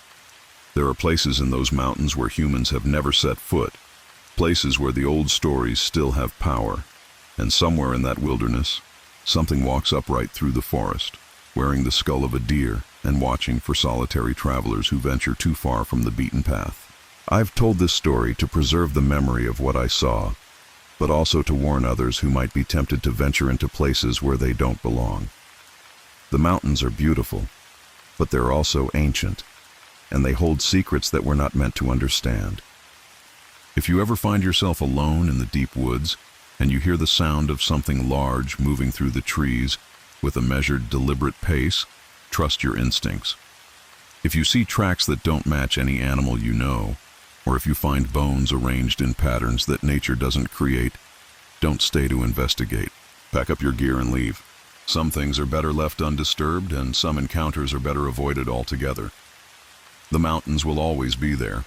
There are places in those mountains where humans have never set foot, places where the old stories still have power. And somewhere in that wilderness, something walks upright through the forest, wearing the skull of a deer and watching for solitary travelers who venture too far from the beaten path. I've told this story to preserve the memory of what I saw, but also to warn others who might be tempted to venture into places where they don't belong. The mountains are beautiful, but they're also ancient, and they hold secrets that we're not meant to understand. If you ever find yourself alone in the deep woods, and you hear the sound of something large moving through the trees with a measured, deliberate pace, trust your instincts. If you see tracks that don't match any animal you know, or if you find bones arranged in patterns that nature doesn't create, don't stay to investigate. Pack up your gear and leave. Some things are better left undisturbed, and some encounters are better avoided altogether. The mountains will always be there,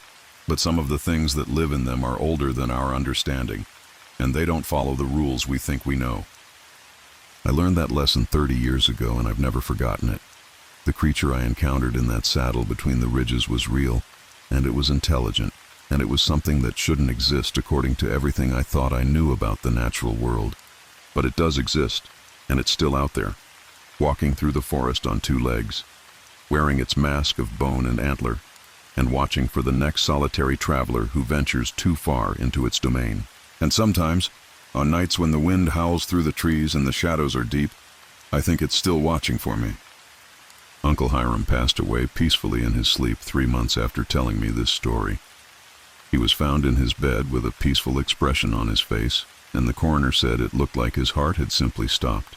but some of the things that live in them are older than our understanding, and they don't follow the rules we think we know. I learned that lesson 30 years ago, and I've never forgotten it. The creature I encountered in that saddle between the ridges was real, and it was intelligent, and it was something that shouldn't exist according to everything I thought I knew about the natural world. But it does exist, and it's still out there, walking through the forest on two legs, wearing its mask of bone and antler, and watching for the next solitary traveler who ventures too far into its domain. And sometimes, on nights when the wind howls through the trees and the shadows are deep, I think it's still watching for me. Uncle Hiram passed away peacefully in his sleep 3 months after telling me this story. He was found in his bed with a peaceful expression on his face, and the coroner said it looked like his heart had simply stopped.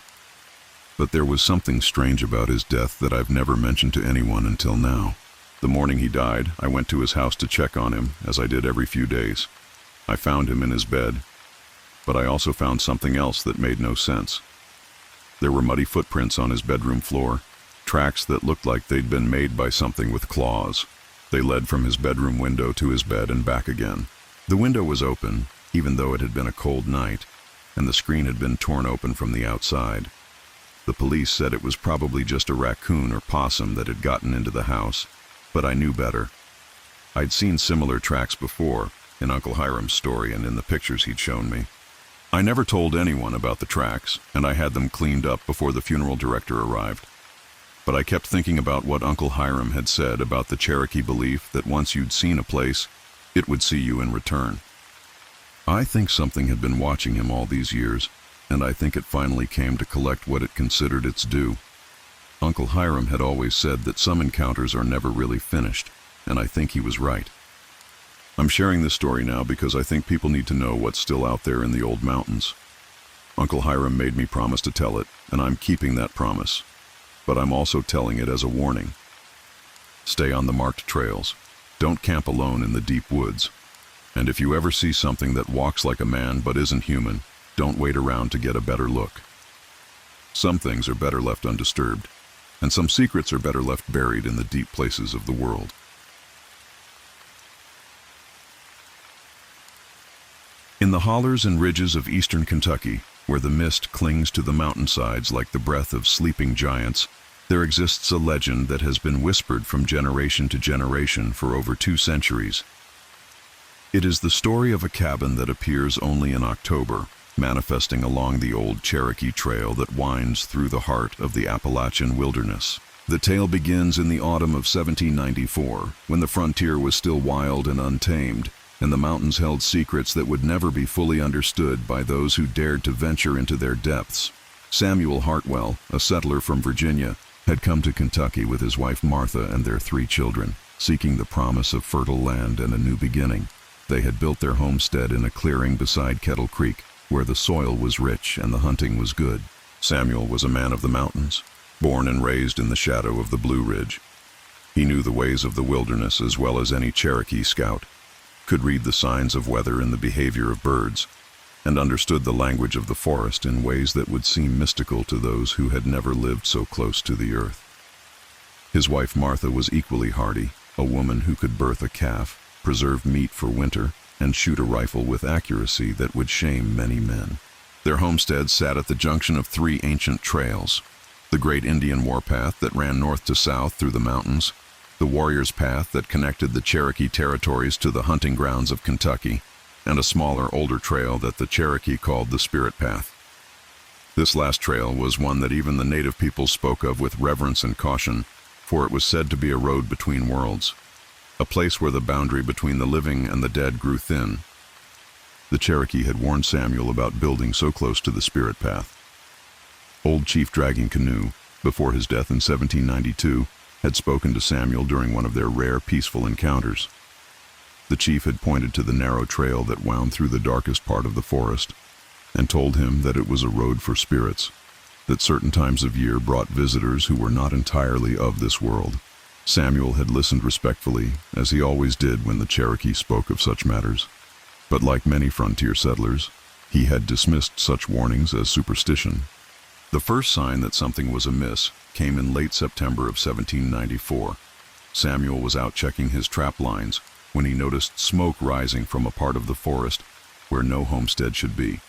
But there was something strange about his death that I've never mentioned to anyone until now. The morning he died, I went to his house to check on him, as I did every few days. I found him in his bed, but I also found something else that made no sense. There were muddy footprints on his bedroom floor, tracks that looked like they'd been made by something with claws. They led from his bedroom window to his bed and back again. The window was open, even though it had been a cold night, and the screen had been torn open from the outside. The police said it was probably just a raccoon or possum that had gotten into the house, but I knew better. I'd seen similar tracks before, in Uncle Hiram's story and in the pictures he'd shown me. I never told anyone about the tracks, and I had them cleaned up before the funeral director arrived. But I kept thinking about what Uncle Hiram had said about the Cherokee belief that once you'd seen a place, it would see you in return. I think something had been watching him all these years, and I think it finally came to collect what it considered its due. Uncle Hiram had always said that some encounters are never really finished, and I think he was right. I'm sharing this story now because I think people need to know what's still out there in the old mountains. Uncle Hiram made me promise to tell it, and I'm keeping that promise. But I'm also telling it as a warning. Stay on the marked trails. Don't camp alone in the deep woods. And if you ever see something that walks like a man but isn't human, don't wait around to get a better look. Some things are better left undisturbed, and some secrets are better left buried in the deep places of the world. In the hollers and ridges of eastern Kentucky, where the mist clings to the mountainsides like the breath of sleeping giants, there exists a legend that has been whispered from generation to generation for over 2 centuries. It is the story of a cabin that appears only in October, manifesting along the old Cherokee Trail that winds through the heart of the Appalachian wilderness. The tale begins in the autumn of 1794, when the frontier was still wild and untamed, and the mountains held secrets that would never be fully understood by those who dared to venture into their depths. Samuel Hartwell, a settler from Virginia, had come to Kentucky with his wife Martha and their 3 children, seeking the promise of fertile land and a new beginning. They had built their homestead in a clearing beside Kettle Creek, where the soil was rich and the hunting was good. Samuel was a man of the mountains, born and raised in the shadow of the Blue Ridge. He knew the ways of the wilderness as well as any Cherokee scout, could read the signs of weather and the behavior of birds, and understood the language of the forest in ways that would seem mystical to those who had never lived so close to the earth. His wife Martha was equally hardy, a woman who could birth a calf, preserve meat for winter, and shoot a rifle with accuracy that would shame many men. Their homestead sat at the junction of three ancient trails: the great Indian warpath that ran north to south through the mountains, the warrior's path that connected the Cherokee territories to the hunting grounds of Kentucky, and a smaller, older trail that the Cherokee called the Spirit Path. This last trail was one that even the native people spoke of with reverence and caution, for it was said to be a road between worlds, a place where the boundary between the living and the dead grew thin. The Cherokee had warned Samuel about building so close to the Spirit Path. Old Chief Dragging Canoe, before his death in 1792, had spoken to Samuel during one of their rare peaceful encounters. The chief had pointed to the narrow trail that wound through the darkest part of the forest, and told him that it was a road for spirits, that certain times of year brought visitors who were not entirely of this world. Samuel had listened respectfully, as he always did when the Cherokee spoke of such matters. But like many frontier settlers, he had dismissed such warnings as superstition. The first sign that something was amiss came in late September of 1794. Samuel was out checking his trap lines when he noticed smoke rising from a part of the forest where no homestead should be.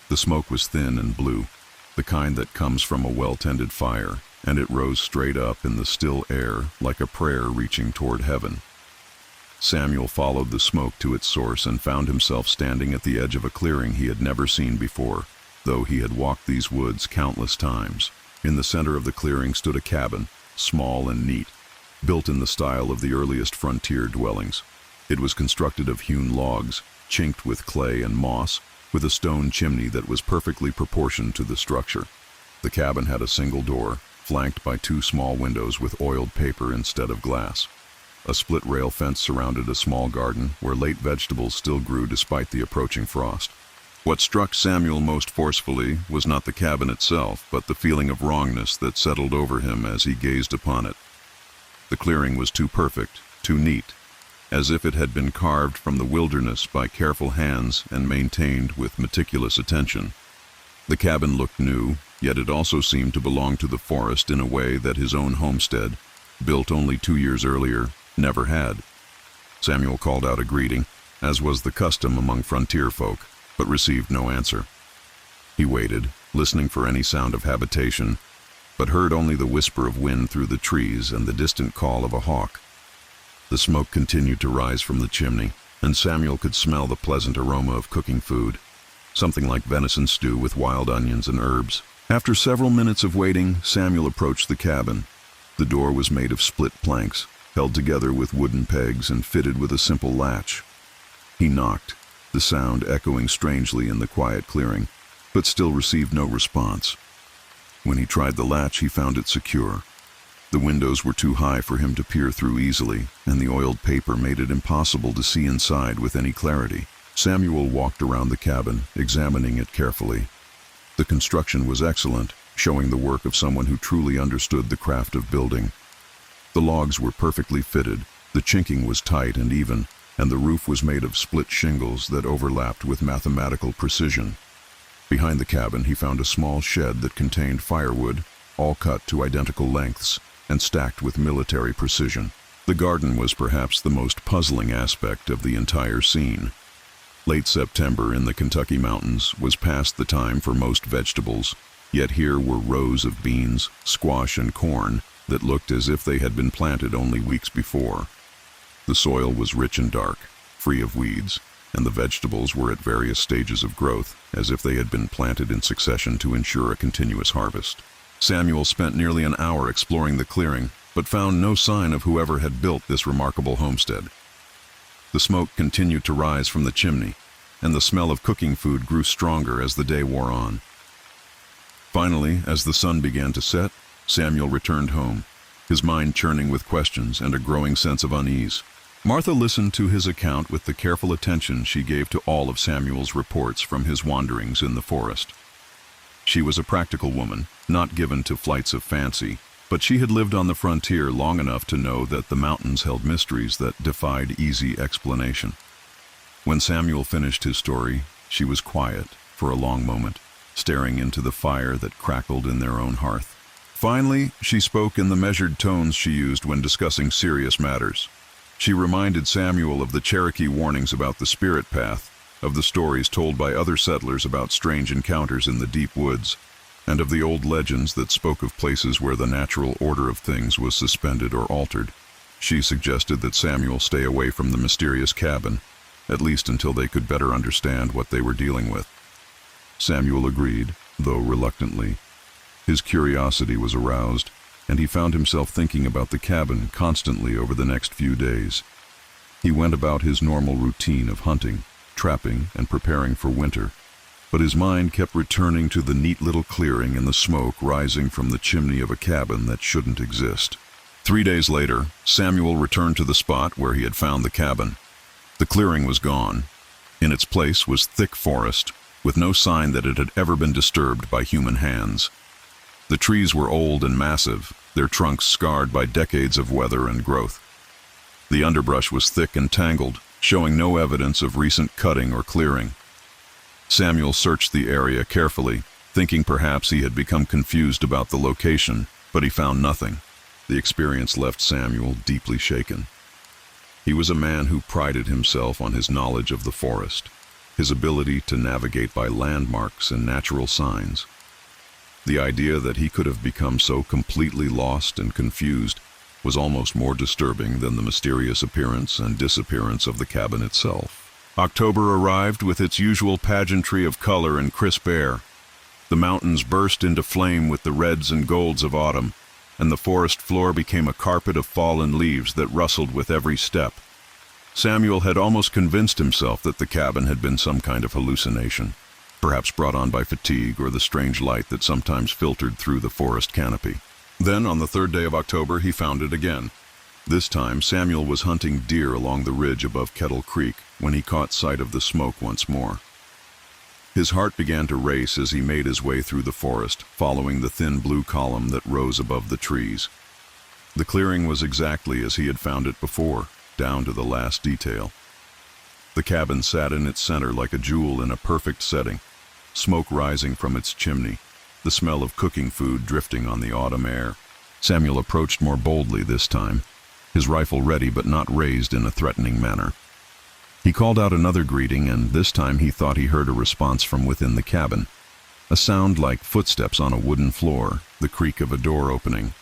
The smoke was thin and blue, the kind that comes from a well-tended fire, and it rose straight up in the still air like a prayer reaching toward heaven. Samuel followed the smoke to its source and found himself standing at the edge of a clearing he had never seen before, though he had walked these woods countless times. In the center of the clearing stood a cabin, small and neat, built in the style of the earliest frontier dwellings. It was constructed of hewn logs, chinked with clay and moss, with a stone chimney that was perfectly proportioned to the structure. The cabin had a single door, flanked by two small windows with oiled paper instead of glass. A split rail fence surrounded a small garden where late vegetables still grew despite the approaching frost. What struck Samuel most forcefully was not the cabin itself, but the feeling of wrongness that settled over him as he gazed upon it. The clearing was too perfect, too neat, as if it had been carved from the wilderness by careful hands and maintained with meticulous attention. The cabin looked new, yet it also seemed to belong to the forest in a way that his own homestead, built only 2 years earlier, never had. Samuel called out a greeting, as was the custom among frontier folk, but received no answer. He waited, listening for any sound of habitation, but heard only the whisper of wind through the trees and the distant call of a hawk. The smoke continued to rise from the chimney, and Samuel could smell the pleasant aroma of cooking food, something like venison stew with wild onions and herbs. After several minutes of waiting, Samuel approached the cabin. The door was made of split planks, held together with wooden pegs and fitted with a simple latch. He knocked, the sound echoing strangely in the quiet clearing, but still received no response. When he tried the latch, he found it secure. The windows were too high for him to peer through easily, and the oiled paper made it impossible to see inside with any clarity. Samuel walked around the cabin, examining it carefully. The construction was excellent, showing the work of someone who truly understood the craft of building. The logs were perfectly fitted, the chinking was tight and even, and the roof was made of split shingles that overlapped with mathematical precision. Behind the cabin, he found a small shed that contained firewood, all cut to identical lengths and stacked with military precision. The garden was perhaps the most puzzling aspect of the entire scene. Late September in the Kentucky mountains was past the time for most vegetables, yet here were rows of beans, squash, and corn that looked as if they had been planted only weeks before. The soil was rich and dark, free of weeds, and the vegetables were at various stages of growth, as if they had been planted in succession to ensure a continuous harvest. Samuel spent nearly an hour exploring the clearing, but found no sign of whoever had built this remarkable homestead. The smoke continued to rise from the chimney, and the smell of cooking food grew stronger as the day wore on. Finally, as the sun began to set, Samuel returned home, his mind churning with questions and a growing sense of unease. Martha listened to his account with the careful attention she gave to all of Samuel's reports from his wanderings in the forest. She was a practical woman, not given to flights of fancy, but she had lived on the frontier long enough to know that the mountains held mysteries that defied easy explanation. When Samuel finished his story, she was quiet for a long moment, staring into the fire that crackled in their own hearth. Finally, she spoke in the measured tones she used when discussing serious matters. She reminded Samuel of the Cherokee warnings about the Spirit Path, of the stories told by other settlers about strange encounters in the deep woods, and of the old legends that spoke of places where the natural order of things was suspended or altered. She suggested that Samuel stay away from the mysterious cabin, at least until they could better understand what they were dealing with. Samuel agreed, though reluctantly. His curiosity was aroused, and he found himself thinking about the cabin constantly over the next few days. He went about his normal routine of hunting, trapping, and preparing for winter, but his mind kept returning to the neat little clearing and the smoke rising from the chimney of a cabin that shouldn't exist. 3 days later, Samuel returned to the spot where he had found the cabin. The clearing was gone. In its place was thick forest, with no sign that it had ever been disturbed by human hands. The trees were old and massive, their trunks scarred by decades of weather and growth. The underbrush was thick and tangled, showing no evidence of recent cutting or clearing. Samuel searched the area carefully, thinking perhaps he had become confused about the location, but he found nothing. The experience left Samuel deeply shaken. He was a man who prided himself on his knowledge of the forest, his ability to navigate by landmarks and natural signs. The idea that he could have become so completely lost and confused was almost more disturbing than the mysterious appearance and disappearance of the cabin itself. October arrived with its usual pageantry of color and crisp air. The mountains burst into flame with the reds and golds of autumn, and the forest floor became a carpet of fallen leaves that rustled with every step. Samuel had almost convinced himself that the cabin had been some kind of hallucination, perhaps brought on by fatigue or the strange light that sometimes filtered through the forest canopy. Then, on the 3rd day of October, he found it again. This time, Samuel was hunting deer along the ridge above Kettle Creek when he caught sight of the smoke once more. His heart began to race as he made his way through the forest, following the thin blue column that rose above the trees. The clearing was exactly as he had found it before, down to the last detail. The cabin sat in its center like a jewel in a perfect setting, smoke rising from its chimney, the smell of cooking food drifting on the autumn air. Samuel approached more boldly this time, his rifle ready but not raised in a threatening manner. He called out another greeting, and this time he thought he heard a response from within the cabin, a sound like footsteps on a wooden floor, the creak of a door opening.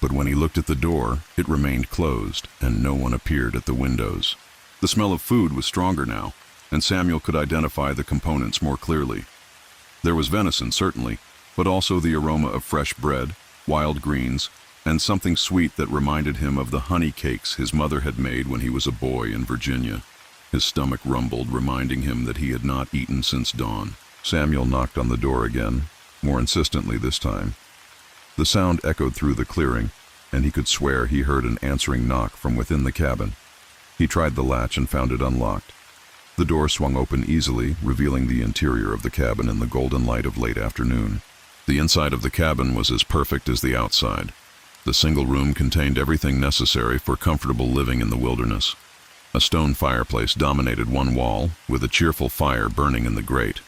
But when he looked at the door, it remained closed, and no one appeared at the windows. The smell of food was stronger now, and Samuel could identify the components more clearly. There was venison, certainly, but also the aroma of fresh bread, wild greens, and something sweet that reminded him of the honey cakes his mother had made when he was a boy in Virginia. His stomach rumbled, reminding him that he had not eaten since dawn. Samuel knocked on the door again, more insistently this time. The sound echoed through the clearing, and he could swear he heard an answering knock from within the cabin. He tried the latch and found it unlocked. The door swung open easily, revealing the interior of the cabin in the golden light of late afternoon. The inside of the cabin was as perfect as the outside. The single room contained everything necessary for comfortable living in the wilderness. A stone fireplace dominated one wall, with a cheerful fire burning in the grate.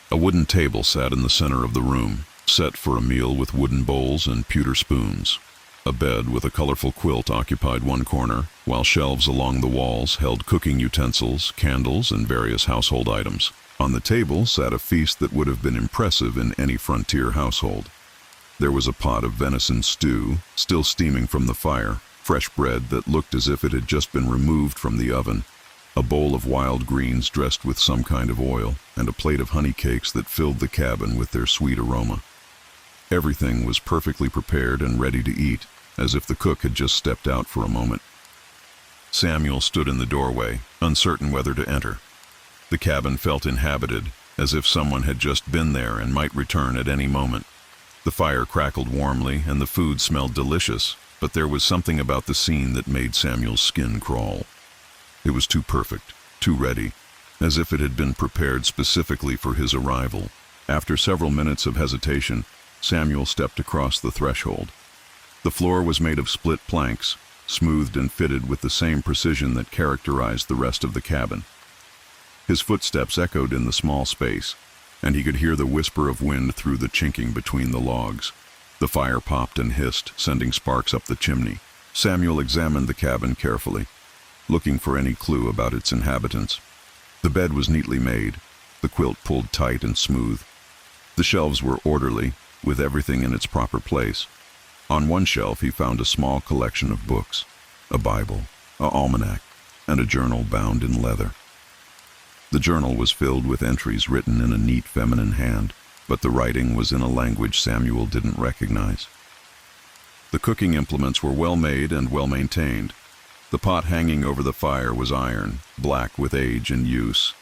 A wooden table sat in the center of the room, set for a meal with wooden bowls and pewter spoons. A bed with a colorful quilt occupied one corner, while shelves along the walls held cooking utensils, candles, and various household items. On the table sat a feast that would have been impressive in any frontier household. There was a pot of venison stew, still steaming from the fire, fresh bread that looked as if it had just been removed from the oven, a bowl of wild greens dressed with some kind of oil, and a plate of honey cakes that filled the cabin with their sweet aroma. Everything was perfectly prepared and ready to eat, as if the cook had just stepped out for a moment. Samuel stood in the doorway, uncertain whether to enter. The cabin felt inhabited, as if someone had just been there and might return at any moment. The fire crackled warmly and the food smelled delicious, but there was something about the scene that made Samuel's skin crawl. It was too perfect, too ready, as if it had been prepared specifically for his arrival. After several minutes of hesitation, Samuel stepped across the threshold. The floor was made of split planks, smoothed and fitted with the same precision that characterized the rest of the cabin. His footsteps echoed in the small space, and he could hear the whisper of wind through the chinking between the logs. The fire popped and hissed, sending sparks up the chimney. Samuel examined the cabin carefully, looking for any clue about its inhabitants. The bed was neatly made, the quilt pulled tight and smooth. The shelves were orderly, with everything in its proper place. On one shelf he found a small collection of books, a Bible, an almanac, and a journal bound in leather. The journal was filled with entries written in a neat feminine hand, but the writing was in a language Samuel didn't recognize. The cooking implements were well made and well maintained. The pot hanging over the fire was iron, black with age and use.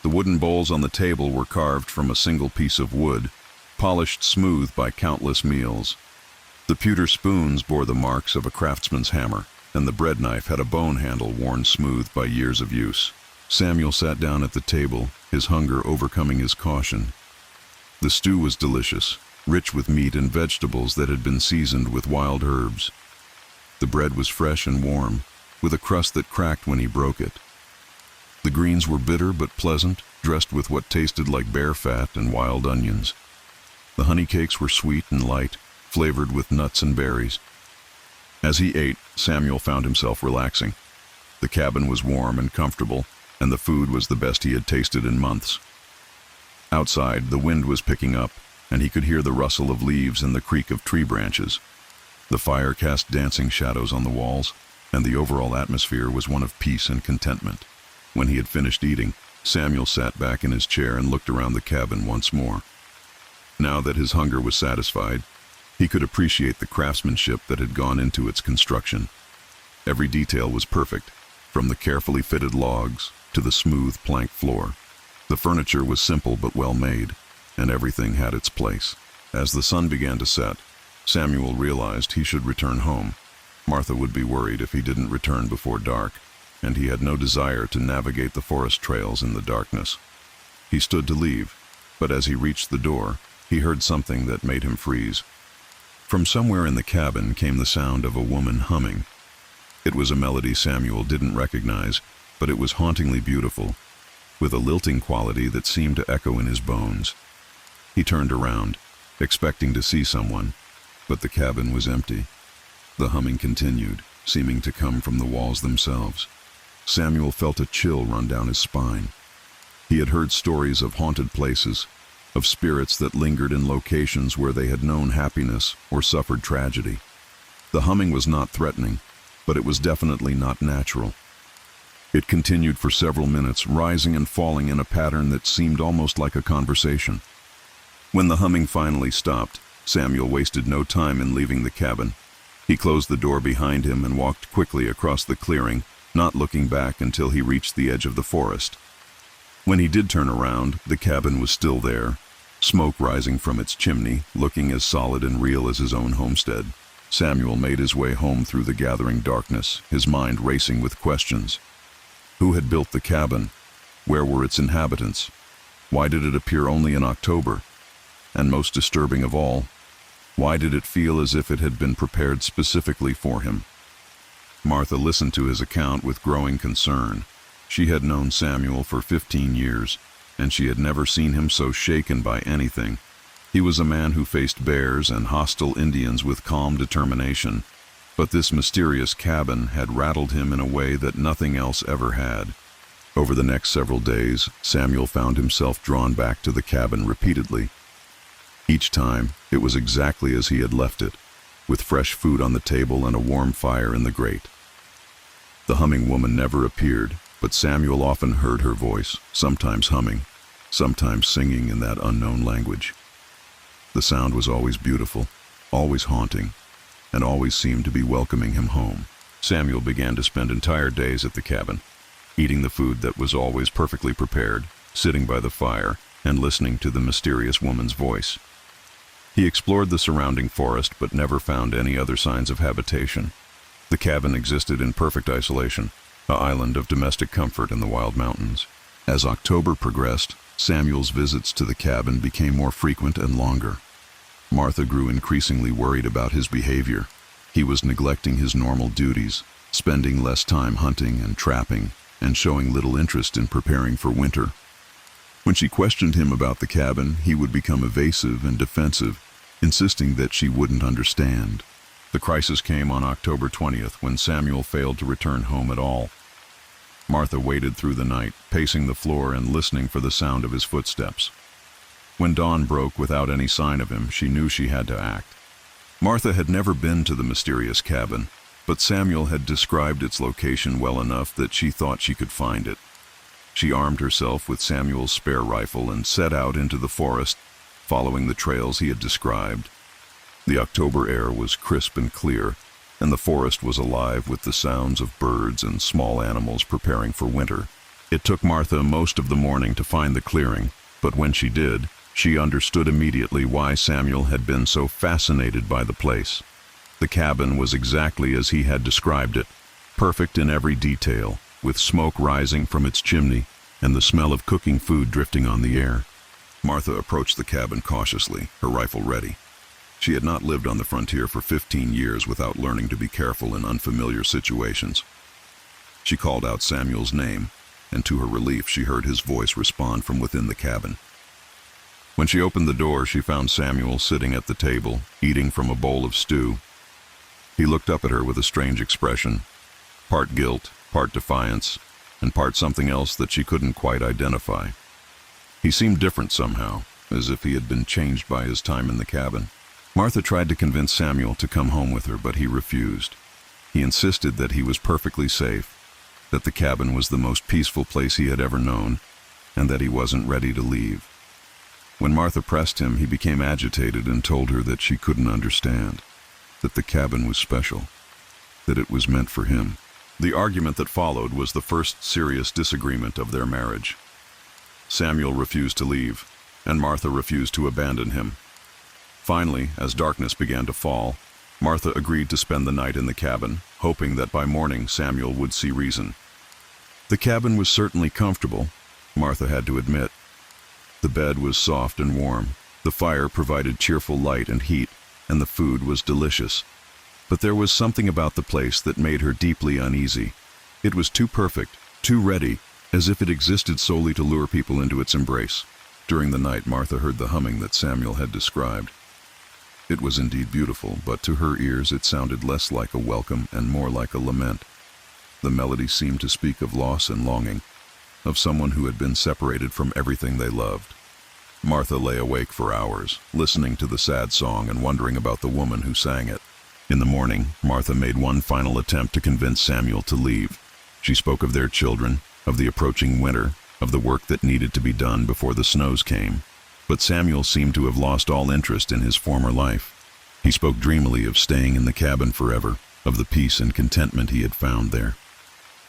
The wooden bowls on the table were carved from a single piece of wood, polished smooth by countless meals. The pewter spoons bore the marks of a craftsman's hammer, and the bread knife had a bone handle worn smooth by years of use. Samuel sat down at the table, his hunger overcoming his caution. The stew was delicious, rich with meat and vegetables that had been seasoned with wild herbs. The bread was fresh and warm, with a crust that cracked when he broke it. The greens were bitter but pleasant, dressed with what tasted like bear fat and wild onions. The honey cakes were sweet and light, flavored with nuts and berries. As he ate, Samuel found himself relaxing. The cabin was warm and comfortable, and the food was the best he had tasted in months. Outside, the wind was picking up, and he could hear the rustle of leaves and the creak of tree branches. The fire cast dancing shadows on the walls, and the overall atmosphere was one of peace and contentment. When he had finished eating, Samuel sat back in his chair and looked around the cabin once more. Now that his hunger was satisfied, he could appreciate the craftsmanship that had gone into its construction. Every detail was perfect, from the carefully fitted logs to the smooth plank floor. The furniture was simple but well made, and everything had its place. As the sun began to set, Samuel realized he should return home. Martha would be worried if he didn't return before dark, and he had no desire to navigate the forest trails in the darkness. He stood to leave, but as he reached the door, he heard something that made him freeze. From somewhere in the cabin came the sound of a woman humming. It was a melody Samuel didn't recognize, but it was hauntingly beautiful, with a lilting quality that seemed to echo in his bones. He turned around, expecting to see someone, but the cabin was empty. The humming continued, seeming to come from the walls themselves. Samuel felt a chill run down his spine. He had heard stories of haunted places, of spirits that lingered in locations where they had known happiness or suffered tragedy. The humming was not threatening, but it was definitely not natural. It continued for several minutes, rising and falling in a pattern that seemed almost like a conversation. When the humming finally stopped, Samuel wasted no time in leaving the cabin. He closed the door behind him and walked quickly across the clearing, not looking back until he reached the edge of the forest. When he did turn around, the cabin was still there, smoke rising from its chimney, looking as solid and real as his own homestead. Samuel made his way home through the gathering darkness, his mind racing with questions. Who had built the cabin? Where were its inhabitants? Why did it appear only in October? And most disturbing of all, why did it feel as if it had been prepared specifically for him? Martha listened to his account with growing concern. She had known Samuel for 15 years, and she had never seen him so shaken by anything. He was a man who faced bears and hostile Indians with calm determination, but this mysterious cabin had rattled him in a way that nothing else ever had. Over the next several days, Samuel found himself drawn back to the cabin repeatedly. Each time, it was exactly as he had left it, with fresh food on the table and a warm fire in the grate. The humming woman never appeared, but Samuel often heard her voice, sometimes humming, sometimes singing in that unknown language. The sound was always beautiful, always haunting, and always seemed to be welcoming him home. Samuel began to spend entire days at the cabin, eating the food that was always perfectly prepared, sitting by the fire, and listening to the mysterious woman's voice. He explored the surrounding forest but never found any other signs of habitation. The cabin existed in perfect isolation, an island of domestic comfort in the wild mountains. As October progressed, Samuel's visits to the cabin became more frequent and longer. Martha grew increasingly worried about his behavior. He was neglecting his normal duties, spending less time hunting and trapping, and showing little interest in preparing for winter. When she questioned him about the cabin, he would become evasive and defensive, insisting that she wouldn't understand. The crisis came on October 20th when Samuel failed to return home at all. Martha waited through the night, pacing the floor and listening for the sound of his footsteps. When dawn broke without any sign of him, she knew she had to act. Martha had never been to the mysterious cabin, but Samuel had described its location well enough that she thought she could find it. She armed herself with Samuel's spare rifle and set out into the forest, following the trails he had described. The October air was crisp and clear, and the forest was alive with the sounds of birds and small animals preparing for winter. It took Martha most of the morning to find the clearing, but when she did, she understood immediately why Samuel had been so fascinated by the place. The cabin was exactly as he had described it, perfect in every detail, with smoke rising from its chimney and the smell of cooking food drifting on the air. Martha approached the cabin cautiously, her rifle ready. She had not lived on the frontier for 15 years without learning to be careful in unfamiliar situations. She called out Samuel's name, and to her relief she heard his voice respond from within the cabin. When she opened the door, she found Samuel sitting at the table, eating from a bowl of stew. He looked up at her with a strange expression, part guilt, part defiance, and part something else that she couldn't quite identify. He seemed different somehow, as if he had been changed by his time in the cabin. Martha tried to convince Samuel to come home with her, but he refused. He insisted that he was perfectly safe, that the cabin was the most peaceful place he had ever known, and that he wasn't ready to leave. When Martha pressed him, he became agitated and told her that she couldn't understand, that the cabin was special, that it was meant for him. The argument that followed was the first serious disagreement of their marriage. Samuel refused to leave, and Martha refused to abandon him. Finally, as darkness began to fall, Martha agreed to spend the night in the cabin, hoping that by morning Samuel would see reason. The cabin was certainly comfortable, Martha had to admit. The bed was soft and warm, the fire provided cheerful light and heat, and the food was delicious. But there was something about the place that made her deeply uneasy. It was too perfect, too ready, as if it existed solely to lure people into its embrace. During the night, Martha heard the humming that Samuel had described. It was indeed beautiful, but to her ears it sounded less like a welcome and more like a lament. The melody seemed to speak of loss and longing, of someone who had been separated from everything they loved. Martha lay awake for hours, listening to the sad song and wondering about the woman who sang it. In the morning, Martha made one final attempt to convince Samuel to leave. She spoke of their children, of the approaching winter, of the work that needed to be done before the snows came. But Samuel seemed to have lost all interest in his former life. He spoke dreamily of staying in the cabin forever, of the peace and contentment he had found there.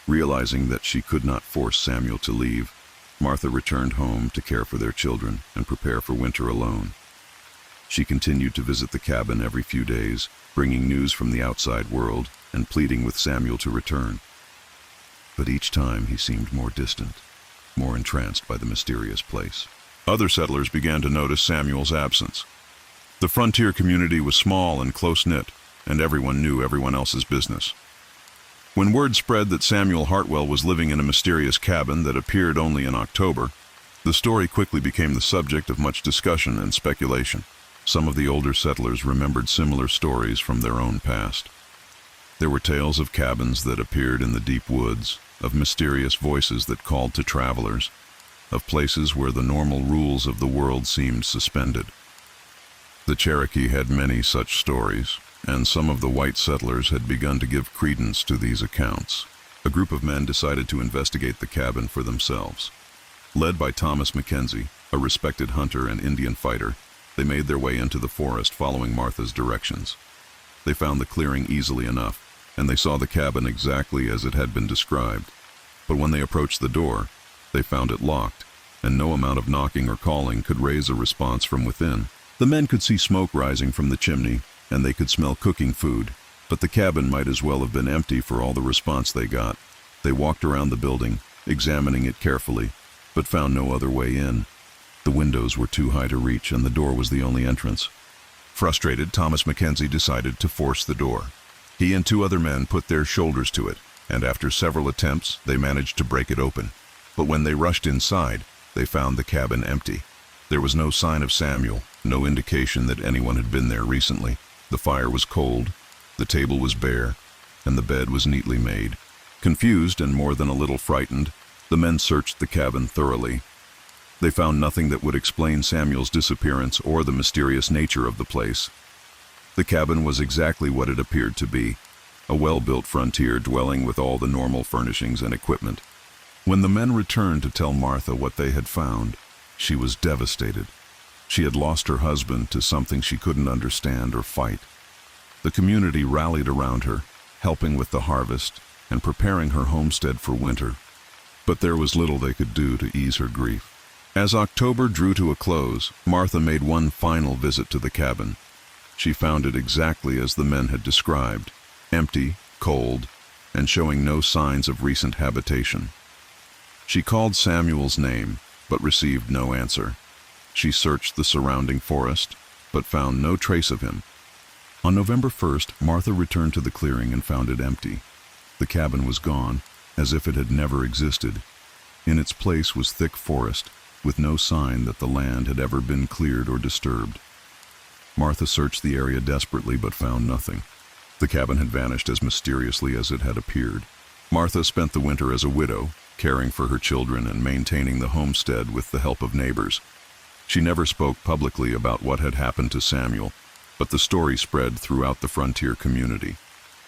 Realizing that she could not force Samuel to leave, Martha returned home to care for their children and prepare for winter alone. She continued to visit the cabin every few days, bringing news from the outside world and pleading with Samuel to return. But each time he seemed more distant, more entranced by the mysterious place. Other settlers began to notice Samuel's absence. The frontier community was small and close-knit, and everyone knew everyone else's business. When word spread that Samuel Hartwell was living in a mysterious cabin that appeared only in October, the story quickly became the subject of much discussion and speculation. Some of the older settlers remembered similar stories from their own past. There were tales of cabins that appeared in the deep woods, of mysterious voices that called to travelers, of places where the normal rules of the world seemed suspended. The Cherokee had many such stories, and some of the white settlers had begun to give credence to these accounts. A group of men decided to investigate the cabin for themselves. Led by Thomas Mackenzie, a respected hunter and Indian fighter, they made their way into the forest following Martha's directions. They found the clearing easily enough, and they saw the cabin exactly as it had been described. But when they approached the door, they found it locked, and no amount of knocking or calling could raise a response from within. The men could see smoke rising from the chimney, and they could smell cooking food, but the cabin might as well have been empty for all the response they got. They walked around the building, examining it carefully, but found no other way in. The windows were too high to reach, and the door was the only entrance. Frustrated, Thomas Mackenzie decided to force the door. He and two other men put their shoulders to it, and after several attempts, they managed to break it open. But when they rushed inside, they found the cabin empty. There was no sign of Samuel, no indication that anyone had been there recently. The fire was cold, the table was bare, and the bed was neatly made, Confused and more than a little frightened, the men searched the cabin thoroughly. They found nothing that would explain Samuel's disappearance or the mysterious nature of the place. The cabin was exactly what it appeared to be, a well-built frontier dwelling with all the normal furnishings and equipment. When the men returned to tell Martha what they had found, she was devastated. She had lost her husband to something she couldn't understand or fight. The community rallied around her, helping with the harvest and preparing her homestead for winter. But there was little they could do to ease her grief. As October drew to a close, Martha made one final visit to the cabin. She found it exactly as the men had described, empty, cold, and showing no signs of recent habitation. She called Samuel's name, but received no answer. She searched the surrounding forest, but found no trace of him. On November 1st, Martha returned to the clearing and found it empty. The cabin was gone, as if it had never existed. In its place was thick forest, with no sign that the land had ever been cleared or disturbed. Martha searched the area desperately but found nothing. The cabin had vanished as mysteriously as it had appeared. Martha spent the winter as a widow, caring for her children and maintaining the homestead with the help of neighbors. She never spoke publicly about what had happened to Samuel, but the story spread throughout the frontier community.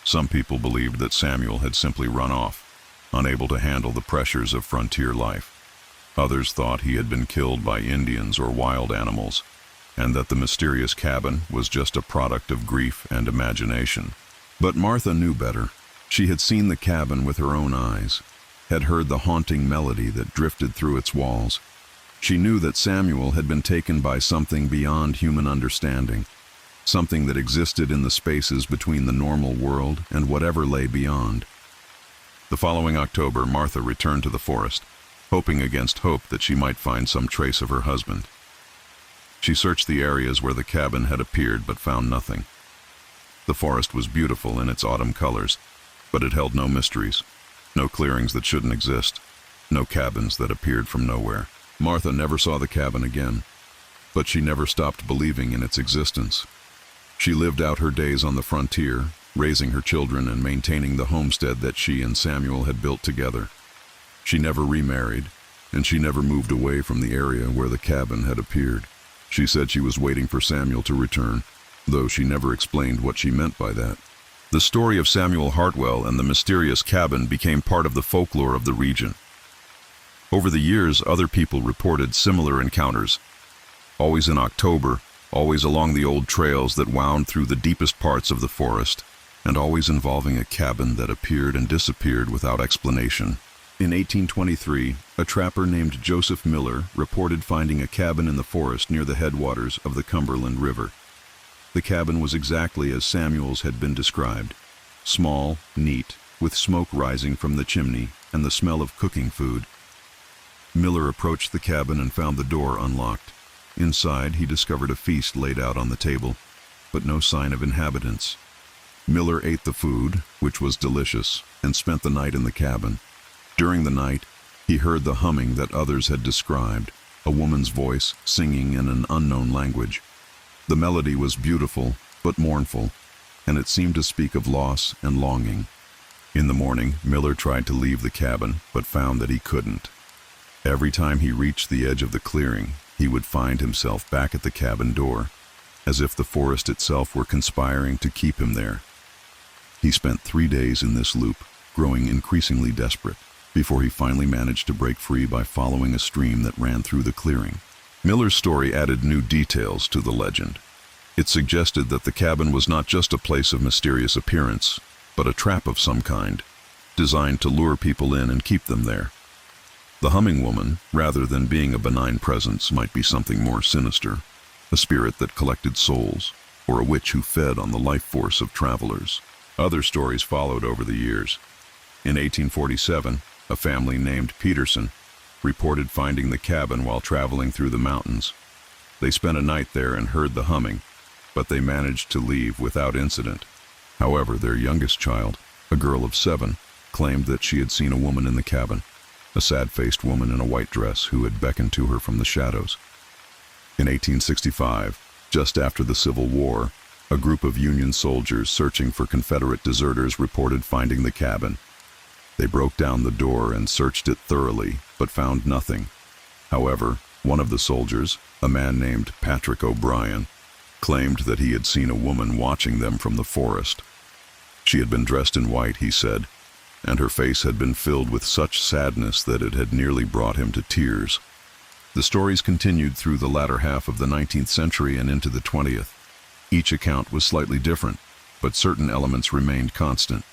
Some people believed that Samuel had simply run off, unable to handle the pressures of frontier life. Others thought he had been killed by Indians or wild animals, and that the mysterious cabin was just a product of grief and imagination. But Martha knew better. She had seen the cabin with her own eyes, had heard the haunting melody that drifted through its walls. She knew that Samuel had been taken by something beyond human understanding, something that existed in the spaces between the normal world and whatever lay beyond. The following October, Martha returned to the forest, hoping against hope that she might find some trace of her husband. She searched the areas where the cabin had appeared but found nothing. The forest was beautiful in its autumn colors, but it held no mysteries, no clearings that shouldn't exist, no cabins that appeared from nowhere. Martha never saw the cabin again, but she never stopped believing in its existence. She lived out her days on the frontier, raising her children and maintaining the homestead that she and Samuel had built together. She never remarried, and she never moved away from the area where the cabin had appeared. She said she was waiting for Samuel to return, though she never explained what she meant by that. The story of Samuel Hartwell and the mysterious cabin became part of the folklore of the region. Over the years, other people reported similar encounters, always in October, always along the old trails that wound through the deepest parts of the forest, and always involving a cabin that appeared and disappeared without explanation. In 1823, a trapper named Joseph Miller reported finding a cabin in the forest near the headwaters of the Cumberland River. The cabin was exactly as Samuel's had been described, small, neat, with smoke rising from the chimney and the smell of cooking food. Miller approached the cabin and found the door unlocked. Inside, he discovered a feast laid out on the table, but no sign of inhabitants. Miller ate the food, which was delicious, and spent the night in the cabin. During the night, he heard the humming that others had described, a woman's voice singing in an unknown language. The melody was beautiful, but mournful, and it seemed to speak of loss and longing. In the morning, Miller tried to leave the cabin, but found that he couldn't. Every time he reached the edge of the clearing, he would find himself back at the cabin door, as if the forest itself were conspiring to keep him there. He spent 3 days in this loop, growing increasingly desperate, before he finally managed to break free by following a stream that ran through the clearing. Miller's story added new details to the legend. It suggested that the cabin was not just a place of mysterious appearance, but a trap of some kind, designed to lure people in and keep them there. The humming woman, rather than being a benign presence, might be something more sinister, a spirit that collected souls, or a witch who fed on the life force of travelers. Other stories followed over the years. In 1847, a family named Peterson reported finding the cabin while traveling through the mountains. They spent a night there and heard the humming, but they managed to leave without incident. However, their youngest child, a girl of 7, claimed that she had seen a woman in the cabin, a sad-faced woman in a white dress who had beckoned to her from the shadows. In 1865, just after the Civil War, a group of Union soldiers searching for Confederate deserters reported finding the cabin. They broke down the door and searched it thoroughly, but found nothing. However, one of the soldiers, a man named Patrick O'Brien, claimed that he had seen a woman watching them from the forest. She had been dressed in white, he said, and her face had been filled with such sadness that it had nearly brought him to tears. The stories continued through the latter half of the 19th century and into the 20th. Each account was slightly different, but certain elements remained constant.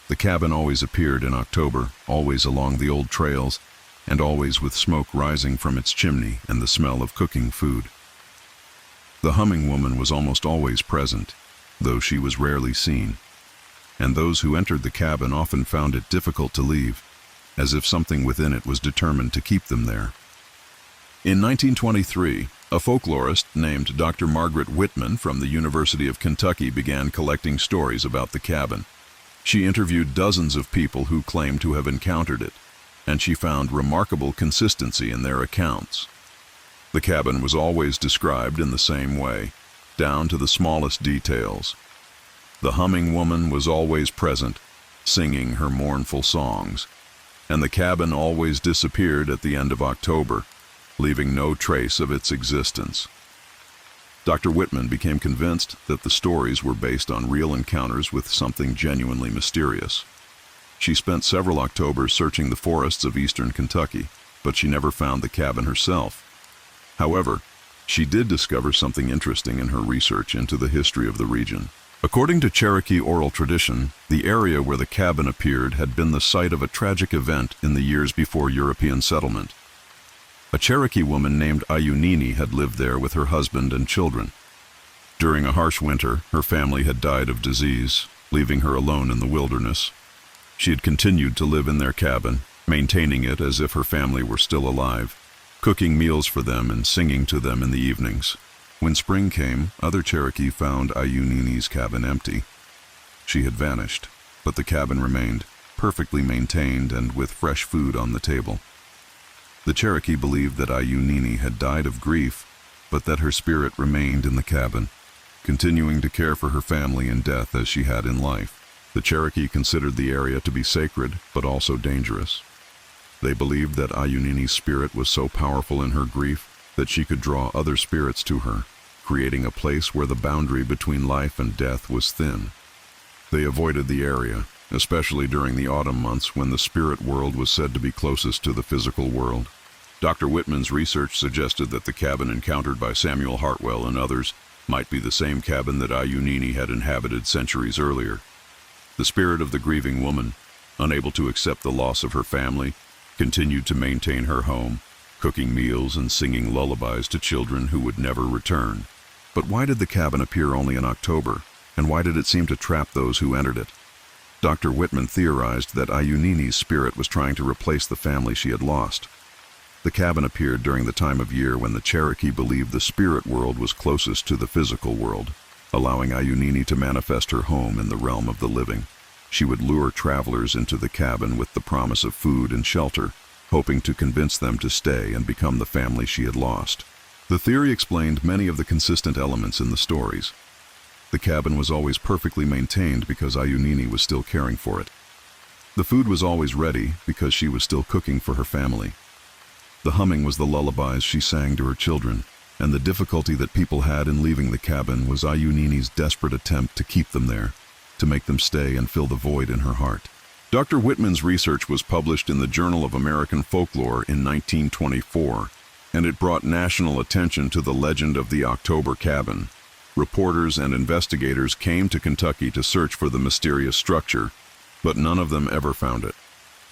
The cabin always appeared in October, always along the old trails, and always with smoke rising from its chimney and the smell of cooking food. The humming woman was almost always present, though she was rarely seen, and those who entered the cabin often found it difficult to leave, as if something within it was determined to keep them there. In 1923, a folklorist named Dr. Margaret Whitman from the University of Kentucky began collecting stories about the cabin. She interviewed dozens of people who claimed to have encountered it, and she found remarkable consistency in their accounts. The cabin was always described in the same way, down to the smallest details. The humming woman was always present, singing her mournful songs, and the cabin always disappeared at the end of October, leaving no trace of its existence. Dr. Whitman became convinced that the stories were based on real encounters with something genuinely mysterious. She spent several Octobers searching the forests of eastern Kentucky, but she never found the cabin herself. However, she did discover something interesting in her research into the history of the region. According to Cherokee oral tradition, the area where the cabin appeared had been the site of a tragic event in the years before European settlement. A Cherokee woman named Ayunini had lived there with her husband and children. During a harsh winter, her family had died of disease, leaving her alone in the wilderness. She had continued to live in their cabin, maintaining it as if her family were still alive, cooking meals for them and singing to them in the evenings. When spring came, other Cherokee found Ayunini's cabin empty. She had vanished, but the cabin remained, perfectly maintained and with fresh food on the table. The Cherokee believed that Ayunini had died of grief, but that her spirit remained in the cabin, continuing to care for her family in death as she had in life. The Cherokee considered the area to be sacred, but also dangerous. They believed that Ayunini's spirit was so powerful in her grief that she could draw other spirits to her, creating a place where the boundary between life and death was thin. They avoided the area, especially during the autumn months when the spirit world was said to be closest to the physical world. Dr. Whitman's research suggested that the cabin encountered by Samuel Hartwell and others might be the same cabin that Ayunini had inhabited centuries earlier. The spirit of the grieving woman, unable to accept the loss of her family, continued to maintain her home, cooking meals and singing lullabies to children who would never return. But why did the cabin appear only in October, and why did it seem to trap those who entered it? Dr. Whitman theorized that Ayunini's spirit was trying to replace the family she had lost. The cabin appeared during the time of year when the Cherokee believed the spirit world was closest to the physical world, allowing Ayunini to manifest her home in the realm of the living. She would lure travelers into the cabin with the promise of food and shelter, hoping to convince them to stay and become the family she had lost. The theory explained many of the consistent elements in the stories. The cabin was always perfectly maintained because Ayunini was still caring for it. The food was always ready because she was still cooking for her family. The humming was the lullabies she sang to her children, and the difficulty that people had in leaving the cabin was Ayunini's desperate attempt to keep them there, to make them stay and fill the void in her heart. Dr. Whitman's research was published in the Journal of American Folklore in 1924, and it brought national attention to the legend of the October cabin. Reporters and investigators came to Kentucky to search for the mysterious structure, but none of them ever found it.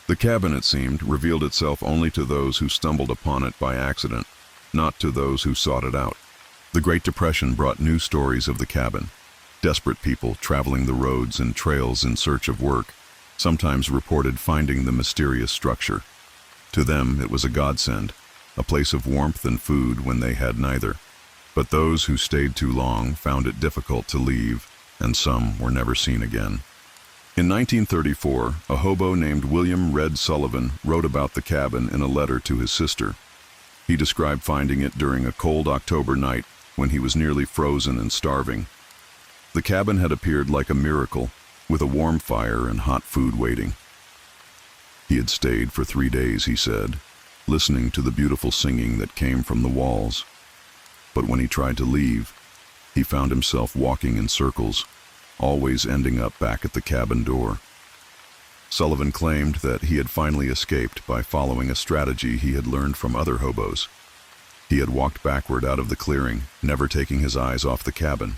The cabin, it seemed, revealed itself only to those who stumbled upon it by accident, not to those who sought it out. The Great Depression brought new stories of the cabin. Desperate people traveling the roads and trails in search of work sometimes reported finding the mysterious structure. To them, it was a godsend, a place of warmth and food when they had neither. But those who stayed too long found it difficult to leave, and some were never seen again. In 1934, a hobo named William Red Sullivan wrote about the cabin in a letter to his sister. He described finding it during a cold October night when he was nearly frozen and starving. The cabin had appeared like a miracle, with a warm fire and hot food waiting. He had stayed for 3 days, he said, listening to the beautiful singing that came from the walls. But when he tried to leave, he found himself walking in circles, always ending up back at the cabin door. Sullivan claimed that he had finally escaped by following a strategy he had learned from other hobos. He had walked backward out of the clearing, never taking his eyes off the cabin.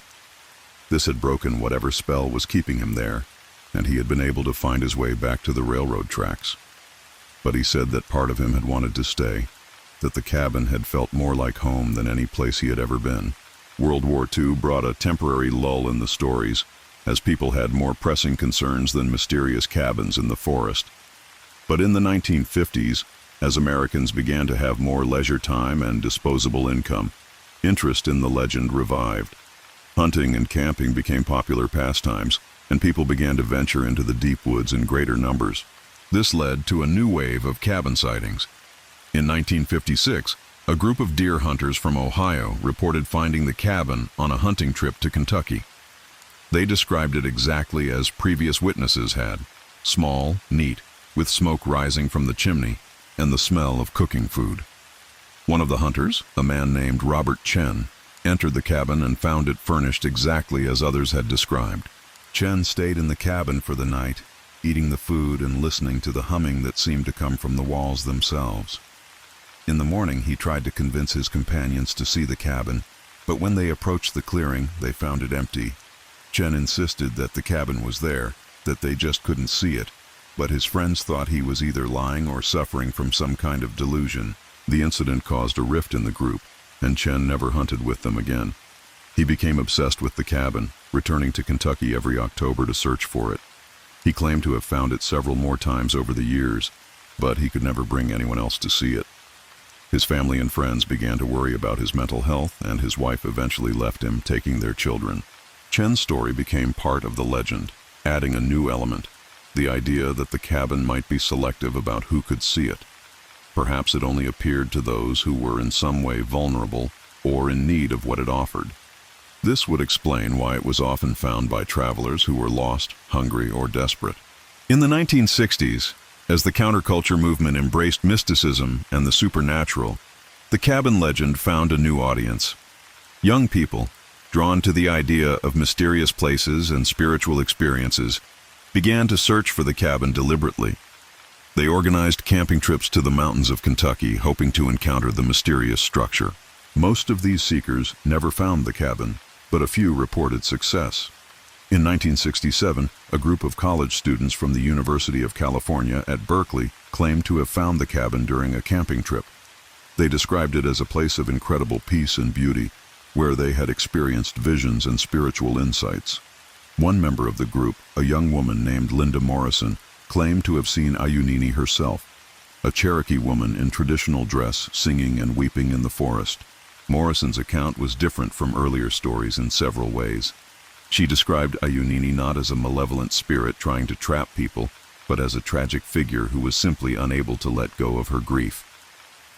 This had broken whatever spell was keeping him there, and he had been able to find his way back to the railroad tracks. But he said that part of him had wanted to stay, that the cabin had felt more like home than any place he had ever been. World War II brought a temporary lull in the stories, as people had more pressing concerns than mysterious cabins in the forest. But in the 1950s, as Americans began to have more leisure time and disposable income, interest in the legend revived. Hunting and camping became popular pastimes, and people began to venture into the deep woods in greater numbers. This led to a new wave of cabin sightings. In 1956, a group of deer hunters from Ohio reported finding the cabin on a hunting trip to Kentucky. They described it exactly as previous witnesses had: small, neat, with smoke rising from the chimney and the smell of cooking food. One of the hunters, a man named Robert Chen, entered the cabin and found it furnished exactly as others had described. Chen stayed in the cabin for the night, eating the food and listening to the humming that seemed to come from the walls themselves. In the morning, he tried to convince his companions to see the cabin, but when they approached the clearing, they found it empty. Chen insisted that the cabin was there, that they just couldn't see it, but his friends thought he was either lying or suffering from some kind of delusion. The incident caused a rift in the group, and Chen never hunted with them again. He became obsessed with the cabin, returning to Kentucky every October to search for it. He claimed to have found it several more times over the years, but he could never bring anyone else to see it. His family and friends began to worry about his mental health, and his wife eventually left him, taking their children. Chen's story became part of the legend, adding a new element: the idea that the cabin might be selective about who could see it. Perhaps it only appeared to those who were in some way vulnerable or in need of what it offered. This would explain why it was often found by travelers who were lost, hungry, or desperate. In the 1960s, as the counterculture movement embraced mysticism and the supernatural, the cabin legend found a new audience. Young people, drawn to the idea of mysterious places and spiritual experiences, began to search for the cabin deliberately. They organized camping trips to the mountains of Kentucky, hoping to encounter the mysterious structure. Most of these seekers never found the cabin, but a few reported success. In 1967, a group of college students from the University of California at Berkeley claimed to have found the cabin during a camping trip. They described it as a place of incredible peace and beauty, where they had experienced visions and spiritual insights. One member of the group, a young woman named Linda Morrison, claimed to have seen Ayunini herself, a Cherokee woman in traditional dress singing and weeping in the forest. Morrison's account was different from earlier stories in several ways. She described Ayunini not as a malevolent spirit trying to trap people, but as a tragic figure who was simply unable to let go of her grief.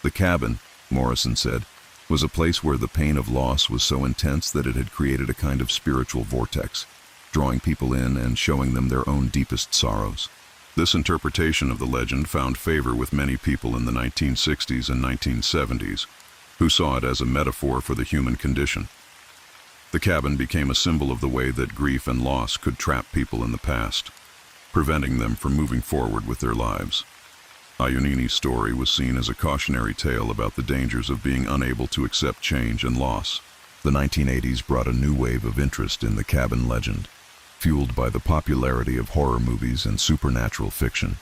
The cabin, Morrison said, was a place where the pain of loss was so intense that it had created a kind of spiritual vortex, drawing people in and showing them their own deepest sorrows. This interpretation of the legend found favor with many people in the 1960s and 1970s, who saw it as a metaphor for the human condition. The cabin became a symbol of the way that grief and loss could trap people in the past, preventing them from moving forward with their lives. Ayunini's story was seen as a cautionary tale about the dangers of being unable to accept change and loss. The 1980s brought a new wave of interest in the cabin legend, fueled by the popularity of horror movies and supernatural fiction.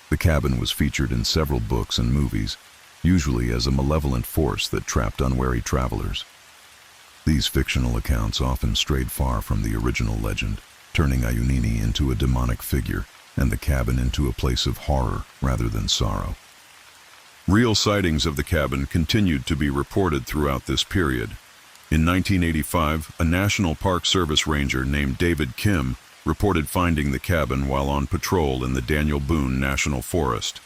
The cabin was featured in several books and movies, usually as a malevolent force that trapped unwary travelers. These fictional accounts often strayed far from the original legend, turning Ayunini into a demonic figure and the cabin into a place of horror rather than sorrow. Real sightings of the cabin continued to be reported throughout this period. In 1985, a National Park Service ranger named David Kim reported finding the cabin while on patrol in the Daniel Boone National Forest.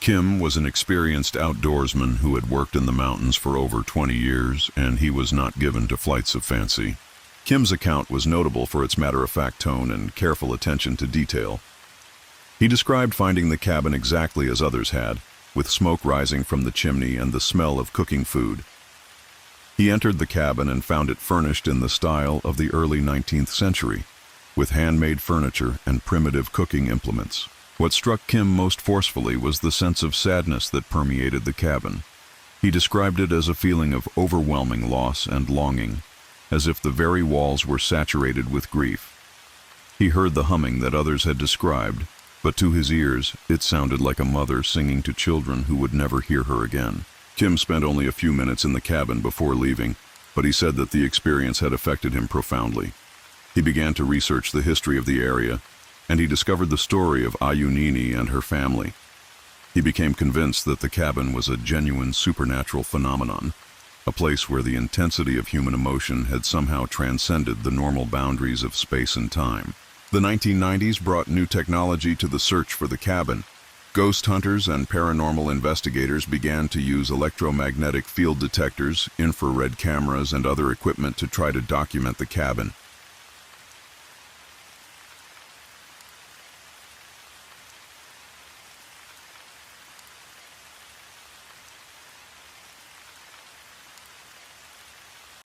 Kim was an experienced outdoorsman who had worked in the mountains for over 20 years, and he was not given to flights of fancy. Kim's account was notable for its matter-of-fact tone and careful attention to detail. He described finding the cabin exactly as others had, with smoke rising from the chimney and the smell of cooking food. He entered the cabin and found it furnished in the style of the early 19th century, with handmade furniture and primitive cooking implements. What struck Kim most forcefully was the sense of sadness that permeated the cabin. He described it as a feeling of overwhelming loss and longing, as if the very walls were saturated with grief. He heard the humming that others had described, but to his ears, it sounded like a mother singing to children who would never hear her again. Kim spent only a few minutes in the cabin before leaving, but he said that the experience had affected him profoundly. He began to research the history of the area, and he discovered the story of Ayunini and her family. He became convinced that the cabin was a genuine supernatural phenomenon, a place where the intensity of human emotion had somehow transcended the normal boundaries of space and time. The 1990s brought new technology to the search for the cabin. Ghost hunters and paranormal investigators began to use electromagnetic field detectors, infrared cameras, and other equipment to try to document the cabin.